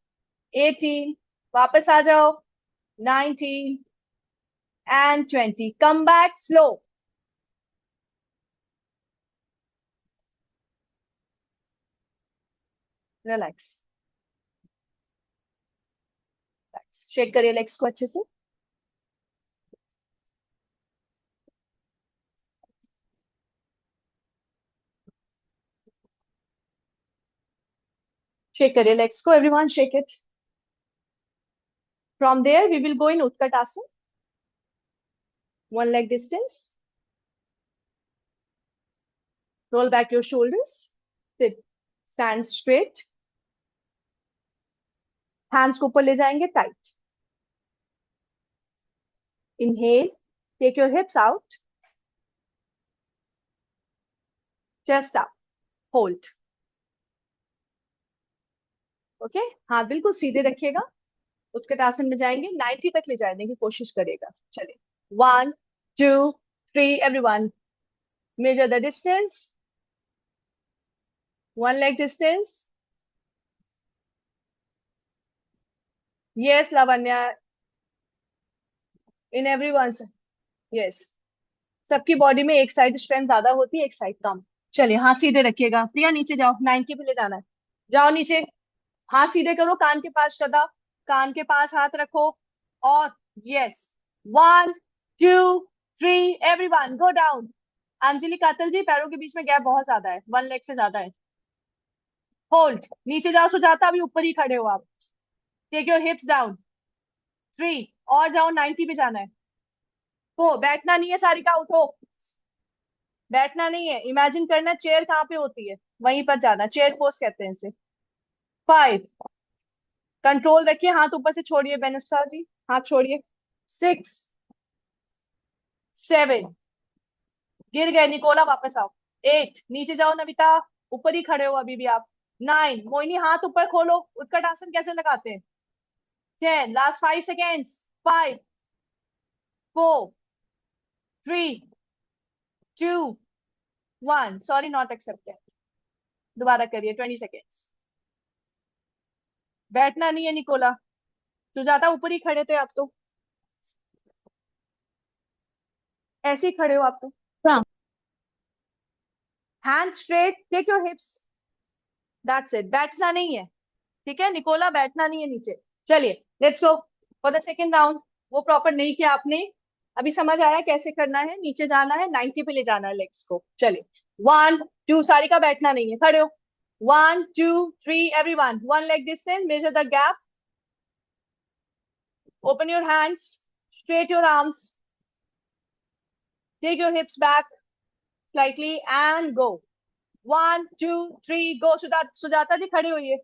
[SPEAKER 1] 18 वापस आ जाओ। 19 and 20. Come back slow. Relax. Relax. Shake करिए लेग्स को अच्छे से। शेक करिए लेग्स को, everyone shake it. From there we will go in Utkatasana. One leg distance. Roll back your shoulders. Sit. Stand straight. Hands को ऊपर ले जाएंगे, tight. Inhale. Take your hips out. Chest up. Hold. Okay हाथ बिल्कुल सीधे रखिएगा। उत्कटासन में जाएंगे, 90 तक ले जाने की कोशिश करिएगा। चलिए 1, 2, 3, everyone measure the distance. One leg distance. Yes, Lavanya. In everyone's. Yes. सबकी बॉडी में एक साइड स्ट्रेंथ ज्यादा होती है, एक साइड कम। चलिए हाथ सीधे रखिएगा। प्रिया नीचे जाओ, 90 पे ले जाना है। जाओ नीचे। हाथ सीधे करो, कान के पास। श्रद्धा कान के पास हाथ रखो। और yes. 1, 2, 3, everyone go down. Anjali कातल जी, पैरों के बीच में गैप बहुत ज्यादा है, 1 लेग से ज्यादा है। होल्ड। नीचे जाओ सुजाता, अभी ऊपर ही खड़े हो आप। Take your hips down. 3 और जाओ, 90 पे जाना है। 4 बैठना नहीं है सारिका, उठो। बैठना नहीं है, इमेजिन करना चेयर कहाँ पे होती है, वहीं पर जाना, चेयर पोज कहते हैं इसे। 5 कंट्रोल रखिए, हाथ ऊपर से छोड़िए बेनफ्सा जी, हाथ छोड़िए। 6, 7 गिर गए, निकोला वापस आओ। 8 नीचे जाओ नविता, ऊपर ही खड़े हो अभी भी आप। 9 मोहिनी हाथ ऊपर खोलो, उत्कट आसन कैसे लगाते हैं। 10 last 5 seconds. 5, 4, 3, 2, 1। Sorry not accepted. दोबारा करिए, 20 सेकेंड्स। बैठना नहीं है निकोला। सुजाता ऊपर ही खड़े थे आप तो, ऐसे ही खड़े हो आप तो।
[SPEAKER 2] हाँ।
[SPEAKER 1] Hand straight, take your hips. That's it, बैठना नहीं है। ठीक है निकोला, बैठना नहीं है नीचे। चलिए let's go for the second round. वो प्रॉपर नहीं किया आपने, अभी समझ आया कैसे करना है। नीचे जाना है, 90 पे ले जाना है लेग्स को। चलिए 1, 2 सारी का बैठना नहीं है, खड़े हो। 1, 2, 3 everyone, 1 leg distance, measure the gap. Open your hands, straight your arms, take your hips back slightly and go. 1, 2, 3, go. Sujata जी खड़ी हुई है.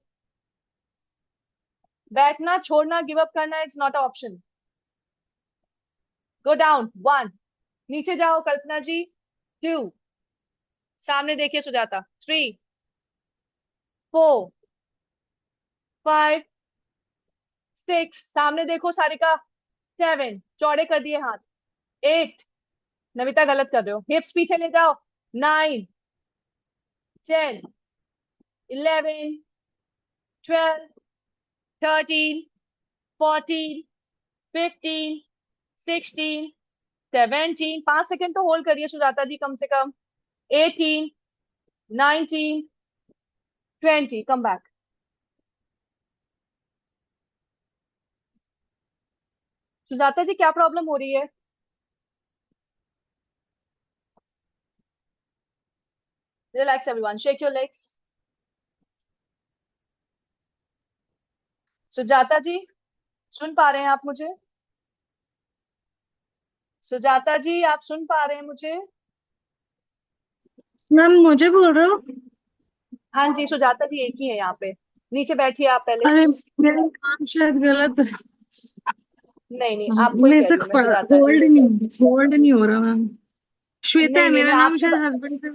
[SPEAKER 1] बैठना, छोड़ना, गिव अप करना it's not a option. Go down. 1, नीचे जाओ कल्पना जी. 2, सामने देखिए सुजाता. 3, 4, 5, 6, सामने देखो सारिका. 7, चौड़े कर दिए हाथ. 8, नमिता गलत कर रहे हो, हिप्स पीछे ले जाओ. 9, 10, 11, 12, 13, 14, 15, 16, 17, 5 सेकेंड तो होल्ड करिए सुजाता जी कम से कम. 18, 19, 20, कम बैक. सुजाता जी क्या प्रॉब्लम हो रही है? Relax everyone, shake your legs. Sujata ji सुन पा रहे हैं आप मुझे? सुजाता जी आप सुन पा रहे हैं मुझे?
[SPEAKER 3] मैम मुझे बोल रहे हो?
[SPEAKER 1] हाँ जी, सुजाता जी एक ही है यहाँ पे. नीचे बैठिए आप पहले.
[SPEAKER 3] अरे मेरा नाम शायद गलत है।
[SPEAKER 1] नहीं नहीं, आपको ही
[SPEAKER 3] मेरे
[SPEAKER 1] कह
[SPEAKER 3] से
[SPEAKER 1] रही हूँ मैं सुजाता जी.
[SPEAKER 3] होल्ड नहीं हो रहा मैम। श्वेता है
[SPEAKER 1] नहीं नहीं,
[SPEAKER 3] मेरा
[SPEAKER 1] मैं
[SPEAKER 3] नाम,
[SPEAKER 1] आपसे
[SPEAKER 3] शायद हस्बैंड का।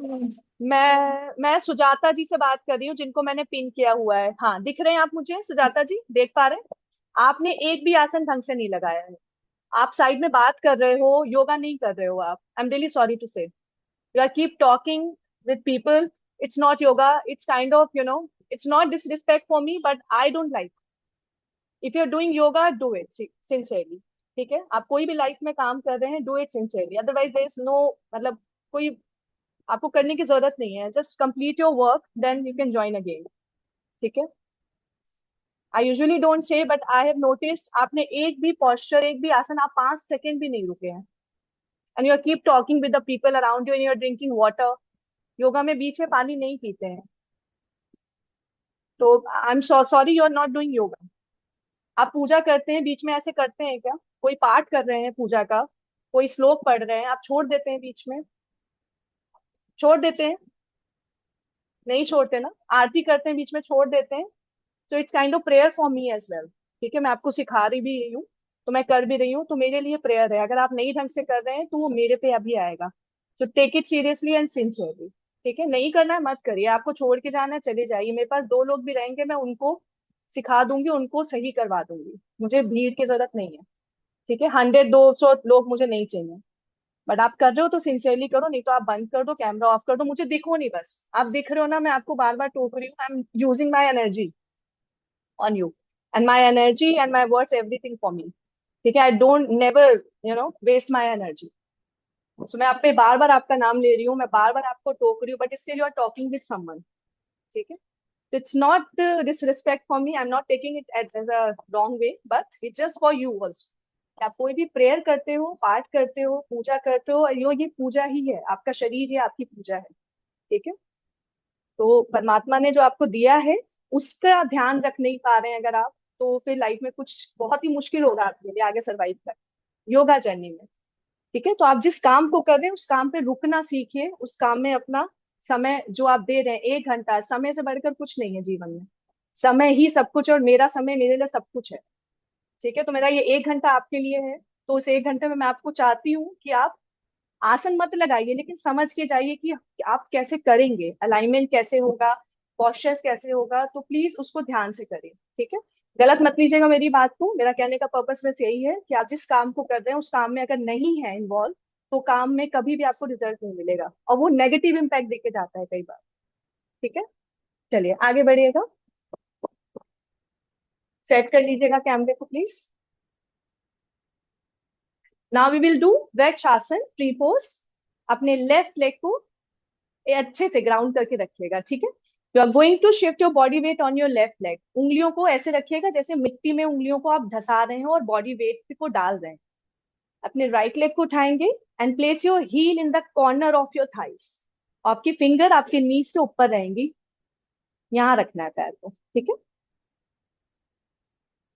[SPEAKER 1] मैं सुजाता जी से बात कर रही हूँ जिनको मैंने पिन किया हुआ है. हाँ, दिख रहे हैं आप मुझे सुजाता जी? देख पा रहे हैं? आपने एक भी आसन ढंग से नहीं लगाया है. आप साइड में बात कर रहे हो, योगा नहीं कर रहे हो आप. I am really sorry to say. You are keep talking with people. It's not yoga. It's kind of, it's not disrespect for me, but I don't like. If you're doing yoga, do it sincerely. ठीक है? आप कोई भी life में काम कर रहे हैं, do it sincerely. Otherwise, there is no, मतलब कोई आपको करने की जरूरत नहीं है. Just complete your work, then you can join again. ठीक है? I usually don't say, but I have noticed आपने एक भी posture, एक भी आसन, आप 5 सेकेंड भी नहीं रुके हैं. And you keep talking with the people around you and you're drinking water. Yoga में बीच में पानी नहीं पीते हैं. तो I am sorry, you are not doing yoga. आप पूजा करते हैं, बीच में ऐसे करते हैं क्या? कोई पाठ कर रहे हैं पूजा का, कोई श्लोक पढ़ रहे हैं, आप छोड़ देते हैं बीच में? छोड़ देते हैं? नहीं छोड़ते ना. आरती करते हैं बीच में छोड़ देते हैं. तो it's kind of prayer for me as well. ठीक है, मैं आपको सिखा रही भी रही हूँ, तो मैं कर भी रही हूँ, तो मेरे लिए प्रेयर है. अगर आप नई ढंग से कर रहे हैं तो वो मेरे पे अभी आएगा. तो take it seriously and sincerely. ठीक है, नहीं करना है मत करिए. आपको छोड़ के जाना है चले जाइए. मेरे पास 2 लोग भी रहेंगे, मैं उनको सिखा दूंगी, उनको सही करवा दूंगी. मुझे भीड़ की जरूरत नहीं है. ठीक है, 100-200 लोग मुझे नहीं चाहिए. बट आप कर रहे हो तो सिंसियरली करो, नहीं तो आप बंद कर दो, कैमरा ऑफ कर दो, मुझे दिखो नहीं. बस आप दिख रहे हो ना, मैं आपको बार बार टोक रही हूँ. I am using my energy on you and my energy and my words everything for me. ठीक है, I don't never waste my energy. So मैं आप पे बार बार आपका नाम ले रही हूँ, मैं बार बार आपको टोक रही हूँ, but still you are talking with someone. ठीक है, so it's not disrespect for me. I'm not taking it as a wrong way, but it's just for you also. आप कोई भी प्रेयर करते हो, पाठ करते हो, पूजा करते हो, ये पूजा ही है. आपका शरीर है, आपकी पूजा है. ठीक है, तो परमात्मा ने जो आपको दिया है उसका ध्यान रख नहीं पा रहे हैं अगर आप, तो फिर लाइफ में कुछ बहुत ही मुश्किल होगा आपके लिए आगे सरवाइव कर योगा जर्नी में. ठीक है, तो आप जिस काम को कर रहे हैं उस काम पे रुकना सीखिए. उस काम में अपना समय जो आप दे रहे हैं, 1 घंटा, समय से बढ़कर कुछ नहीं है जीवन में. समय ही सब कुछ, और मेरा समय मेरे लिए सब कुछ है. ठीक है, तो मेरा ये 1 घंटा आपके लिए है. तो उस 1 घंटे में मैं आपको चाहती हूँ कि आप आसन मत लगाइए, लेकिन समझ के जाइए कि आप कैसे करेंगे, अलाइनमेंट कैसे होगा, पॉस्चर्स कैसे होगा. तो प्लीज उसको ध्यान से करें. ठीक है, गलत मत लीजिएगा मेरी बात को. मेरा कहने का पर्पस बस यही है कि आप जिस काम को कर रहे हैं उस काम में अगर नहीं है इन्वॉल्व, तो काम में कभी भी आपको रिजल्ट नहीं मिलेगा, और वो नेगेटिव इम्पैक्ट देके जाता है कई बार. ठीक है, चलिए आगे बढ़िएगा. सेट कर लीजिएगा कैमरे को please. Now we will do vrikshasana, free pose. अपने लेफ्ट लेग को ये अच्छे से ग्राउंड करके रखिएगा. ठीक है, you are going to shift your body weight on your left leg. उंगलियों को ऐसे रखिएगा जैसे मिट्टी में उंगलियों को आप धसा रहे हैं और बॉडी वेट को डाल रहे हैं. अपने राइट लेग को उठाएंगे and place your heel in the corner of your thighs. आपकी फिंगर आपके नीज से ऊपर रहेंगी. यहाँ रखना है पैर को. ठीक है,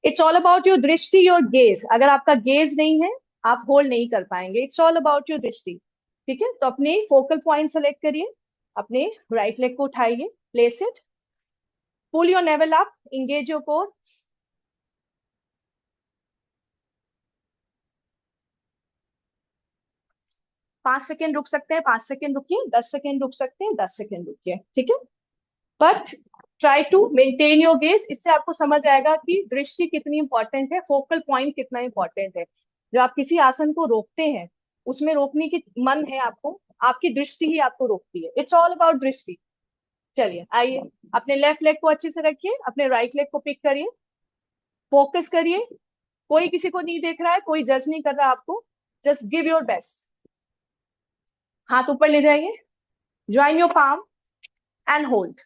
[SPEAKER 1] इट्स ऑल अबाउट योर दृष्टि, योर गेज। अगर आपका गेज नहीं है, आप होल्ड नहीं कर पाएंगे। इट्स ऑल अबाउट योर दृष्टि। ठीक है, तो अपने फोकल पॉइंट सेलेक्ट करिए, अपने राइट लेग को उठाइए, place it, pull your navel up, engage your core. 5 second रुक सकते हैं, 5 सेकेंड रुकिए, 10 सेकेंड रुक सकते हैं, 10 सेकेंड रुकिए। ठीक है, but try to maintain your gaze. इससे आपको समझ आएगा कि दृष्टि कितनी इंपॉर्टेंट है, फोकल पॉइंट कितना इंपॉर्टेंट है। जब आप किसी आसन को रोकते हैं, उसमें रोकने की मन है आपको, आपकी दृष्टि ही आपको रोकती है। इट्स ऑल अबाउट दृष्टि। चलिए आइए, अपने लेफ्ट लेग को अच्छे से रखिए, अपने राइट लेग को पिक करिए, फोकस करिए। कोई किसी को नहीं देख रहा है, कोई जज नहीं कर रहा आपको, जस्ट गिव योर बेस्ट। हाथ ऊपर ले जाइए, join your palm and hold.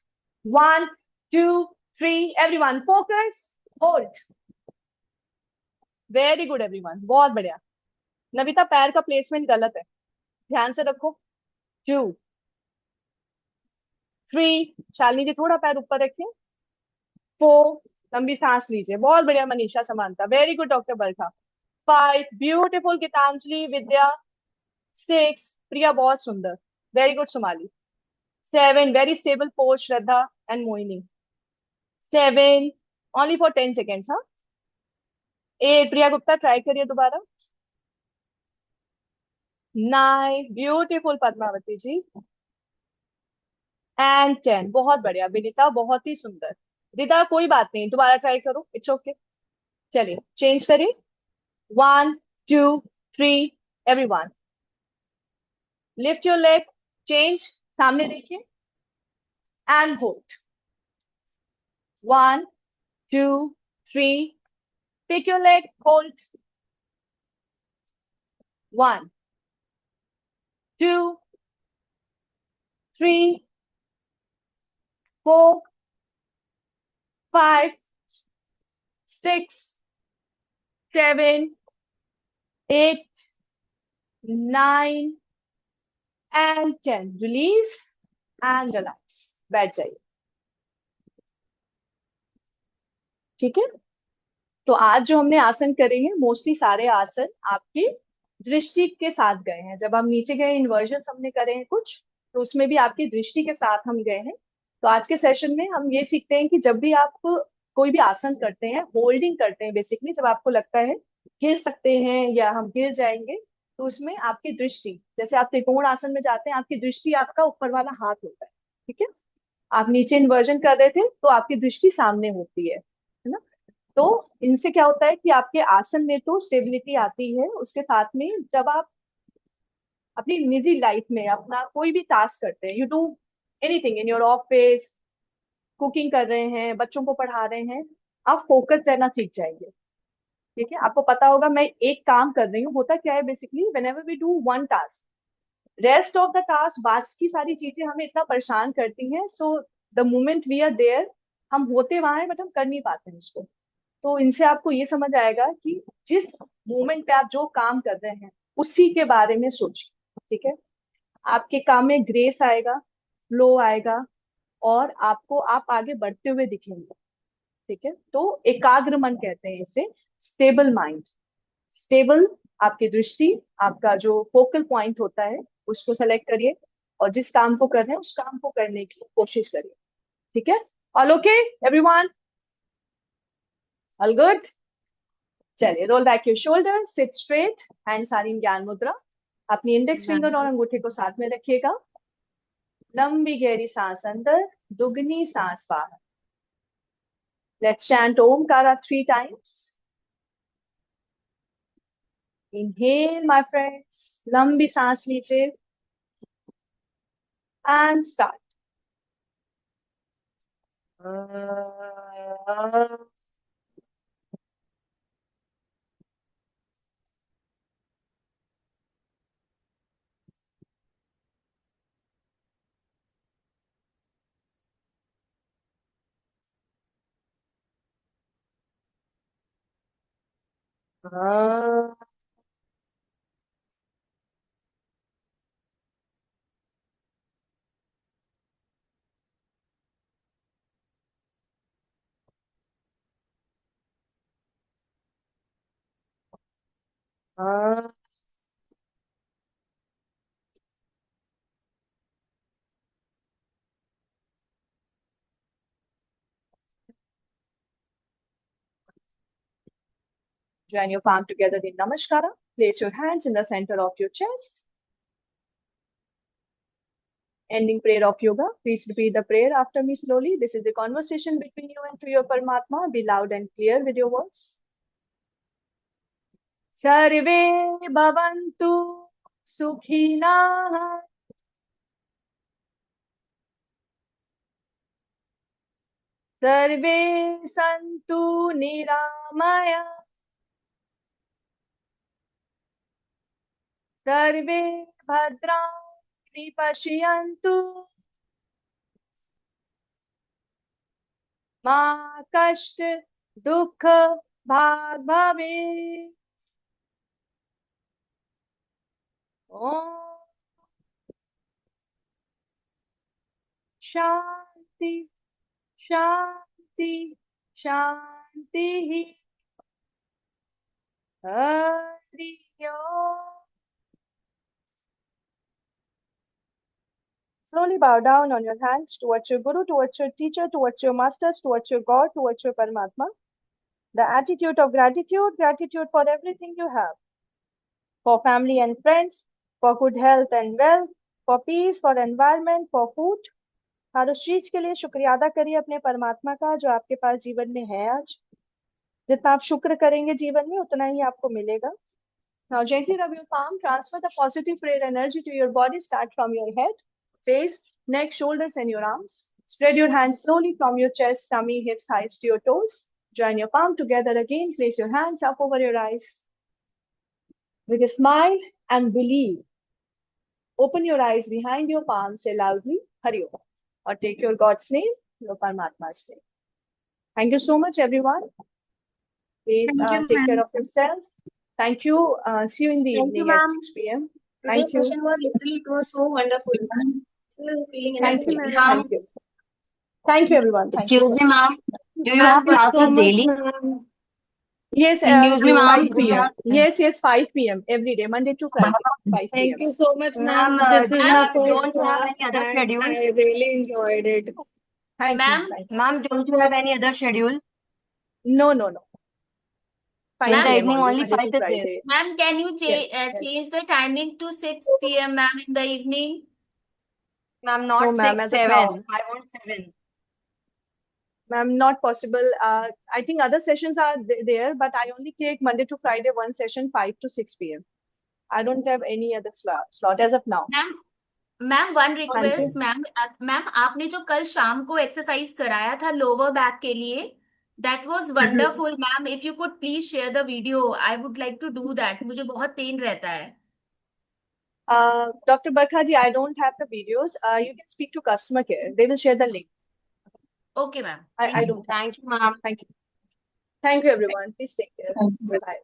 [SPEAKER 1] 1 2 3, everyone focus, hold. Very good everyone, बहुत बढ़िया। नविता, पैर का प्लेसमेंट गलत है, ध्यान से रखो। 2 3, शालिनी जी थोड़ा पैर ऊपर रखिए। 4, लंबी सांस लीजिए, बहुत बढ़िया मनीषा समानता, वेरी गुड डॉक्टर बरखा। 5, ब्यूटीफुल गीतांजलि, विद्या। 6, प्रिया बहुत सुंदर, very good Sumali. 7, very stable pose, Shraddha and Mohini. 7, only for 10 seconds, हाँ। 8, प्रिया गुप्ता, ट्राई करिए दोबारा। 9, ब्यूटीफुल पद्मावती जी। एंड 10, बहुत बढ़िया विनीता, बहुत ही सुंदर। रिदा कोई बात नहीं, दोबारा ट्राई करो, इट्स ओके। चलिए चेंज करिए। 1 2 3, everyone lift your leg, change, सामने देखिए and hold. 1 2 3, pick your leg, hold. 1 2 3 4 5 6 7 8 9 and 10, release and relax, बैठ जाइए। ठीक है, तो आज जो हमने आसन करे हैं, मोस्टली सारे आसन आपकी दृष्टि के साथ गए हैं। जब हम नीचे गए, इन्वर्जन हमने करे हैं कुछ, तो उसमें भी आपकी दृष्टि के साथ हम गए हैं। तो आज के सेशन में हम ये सीखते हैं कि जब भी आप कोई भी आसन करते हैं, होल्डिंग करते हैं, बेसिकली जब आपको लगता है गिर सकते हैं या हम गिर जाएंगे, तो उसमें आपकी दृष्टि, जैसे आप त्रिकोण आसन में जाते हैं, आपकी दृष्टि आपका ऊपर वाला हाथ होता है। ठीक है, आप नीचे इन्वर्जन कर रहे थे तो आपकी दृष्टि सामने होती है ना। तो इनसे क्या होता है कि आपके आसन में तो स्टेबिलिटी आती है, उसके साथ में जब आप अपनी निजी लाइफ में अपना कोई भी टास्क करते हैं, you do anything in your office, cooking कर रहे हैं, बच्चों को पढ़ा रहे हैं, आप फोकस रहना सीख जाएंगे। ठीक है, आपको पता होगा मैं एक काम कर रही हूँ, होता क्या है basically, whenever we do one task, rest of the task, बाद की सारी चीजें हमें इतना परेशान करती हैं। So the moment we are there, हम होते वहां हैं बट हम कर नहीं पाते हैं उसको। तो इनसे आपको ये समझ आएगा कि जिस मोमेंट पे आप जो काम कर रहे हैं, उसी के बारे में सोचिए। ठीक है, आपके काम में ग्रेस आएगा, फ्लो आएगा, और आपको आप आगे बढ़ते हुए दिखेंगे। ठीक है, तो एकाग्र मन कहते हैं इसे, स्टेबल माइंड। स्टेबल आपकी दृष्टि, आपका जो फोकल पॉइंट होता है, उसको सेलेक्ट करिए, और जिस काम को कर रहे हैं उस काम को करने की कोशिश करिए। ठीक है, all okay everyone, all good. चलिए, roll back your shoulder, sit straight, hands are in gyan mudra. अपनी इंडेक्स फिंगर और अंगूठे को साथ में रखिएगा। लंबी गहरी सांस अंदर, दुगनी सांस बाहर। Let's chant Omkara 3 times. Inhale my friends, लंबी सांस लीजिए and start. Uh, Join your palm together in Namaskara. Place your hands in the center of your chest. Ending prayer of yoga. Please repeat the prayer after me slowly. This is the conversation between you and to your Paramatma. Be loud and clear with your words. Sarve bhavantu sukhina. Sarve santu niramaya. Sarve bhadrani pashyantu. Ma kasht dukh bhag bhave. Om Shanti Shanti Shanti. Hari Om. Slowly bow down on your hands towards your Guru, towards your teacher, towards your masters, towards your God, towards your Paramatma. The attitude of gratitude, gratitude for everything you have, for family and friends, for good health and wealth, for peace, for environment, for food. हर उस चीज के लिए शुक्रिया अदा करिए अपने परमात्मा का जो आपके पास जीवन में है आज. जितना आप शुक्र करेंगे जीवन में उतना ही आपको मिलेगा. Now gently rub your palm, transfer the positive prayer energy to your body. Start from your head, face, neck, shoulders and your arms. Spread your hands slowly from your chest, tummy, hips, thighs to your toes. Join your palm together again. Place your hands up over your eyes. With a smile and believe. Open your eyes behind your palm. Say loudly, Hari Om. Or take your God's name, your Paramatma's name. Thank you so much, everyone. Please
[SPEAKER 3] Thank you,
[SPEAKER 1] take
[SPEAKER 3] ma'am.
[SPEAKER 1] care of yourself. Thank you. See you in the
[SPEAKER 4] Thank you,
[SPEAKER 1] evening at
[SPEAKER 4] ma'am.
[SPEAKER 1] 6 p.m.
[SPEAKER 4] Today's
[SPEAKER 1] Thank you.
[SPEAKER 4] session was literally, it was so wonderful. I'm still feeling
[SPEAKER 1] Thank you.
[SPEAKER 4] energetic.
[SPEAKER 3] ma'am.
[SPEAKER 1] Thank you. Thank you, everyone. Thank you
[SPEAKER 5] Excuse
[SPEAKER 1] so
[SPEAKER 5] me,
[SPEAKER 1] much.
[SPEAKER 5] ma'am. Do you
[SPEAKER 1] Yeah,
[SPEAKER 5] have
[SPEAKER 3] Thank you so
[SPEAKER 5] classes
[SPEAKER 3] much,
[SPEAKER 5] daily?
[SPEAKER 3] ma'am.
[SPEAKER 1] yes,
[SPEAKER 5] Excuse me,
[SPEAKER 1] it's
[SPEAKER 5] ma'am.
[SPEAKER 1] 5 p.m. Yes, 5 p.m. every day, Monday to Friday, 5
[SPEAKER 3] Thank
[SPEAKER 1] p.m.
[SPEAKER 3] you so much,
[SPEAKER 5] Ma'am,
[SPEAKER 3] ma'am. This is my first
[SPEAKER 5] don't you have
[SPEAKER 3] class
[SPEAKER 5] any other
[SPEAKER 3] and
[SPEAKER 5] schedule?
[SPEAKER 3] I really enjoyed it.
[SPEAKER 1] Thank you.
[SPEAKER 4] Ma'am,
[SPEAKER 1] Thank you.
[SPEAKER 5] Ma'am, don't you have any other schedule?
[SPEAKER 1] No, no, no. 5
[SPEAKER 5] In the
[SPEAKER 4] Ma'am,
[SPEAKER 1] p.m.
[SPEAKER 5] evening,
[SPEAKER 1] only,
[SPEAKER 5] only
[SPEAKER 1] Monday
[SPEAKER 5] 5
[SPEAKER 1] to
[SPEAKER 5] is there.
[SPEAKER 1] Friday.
[SPEAKER 4] ma'am, can you
[SPEAKER 1] Yes, yes.
[SPEAKER 4] change the timing to 6 p.m., ma'am, in the evening?
[SPEAKER 5] Ma'am,
[SPEAKER 1] No,
[SPEAKER 5] not
[SPEAKER 1] ma'am,
[SPEAKER 5] 6,
[SPEAKER 1] as of now.
[SPEAKER 5] 7. I want 7.
[SPEAKER 1] Ma'am, not possible. I think other sessions are there, but I only take Monday to Friday one session, 5 to 6 p.m. I don't have any other slot as of now.
[SPEAKER 4] Ma'am ma'am one
[SPEAKER 1] हाँ जी.
[SPEAKER 4] Request ma'am ma'am आपने जो कल शाम को exercise कराया था lower back के लिए that was wonderful ma'am if you could please share the video I would like to do that मुझे बहुत पेन रहता है.
[SPEAKER 1] Dr. Barkhaji, I don't have the videos. You can speak to customer care. They will share the link.
[SPEAKER 4] Okay ma'am
[SPEAKER 1] I don't have.
[SPEAKER 5] Thank you, ma'am.
[SPEAKER 1] Thank you. Thank you, everyone. Please take care. Bye.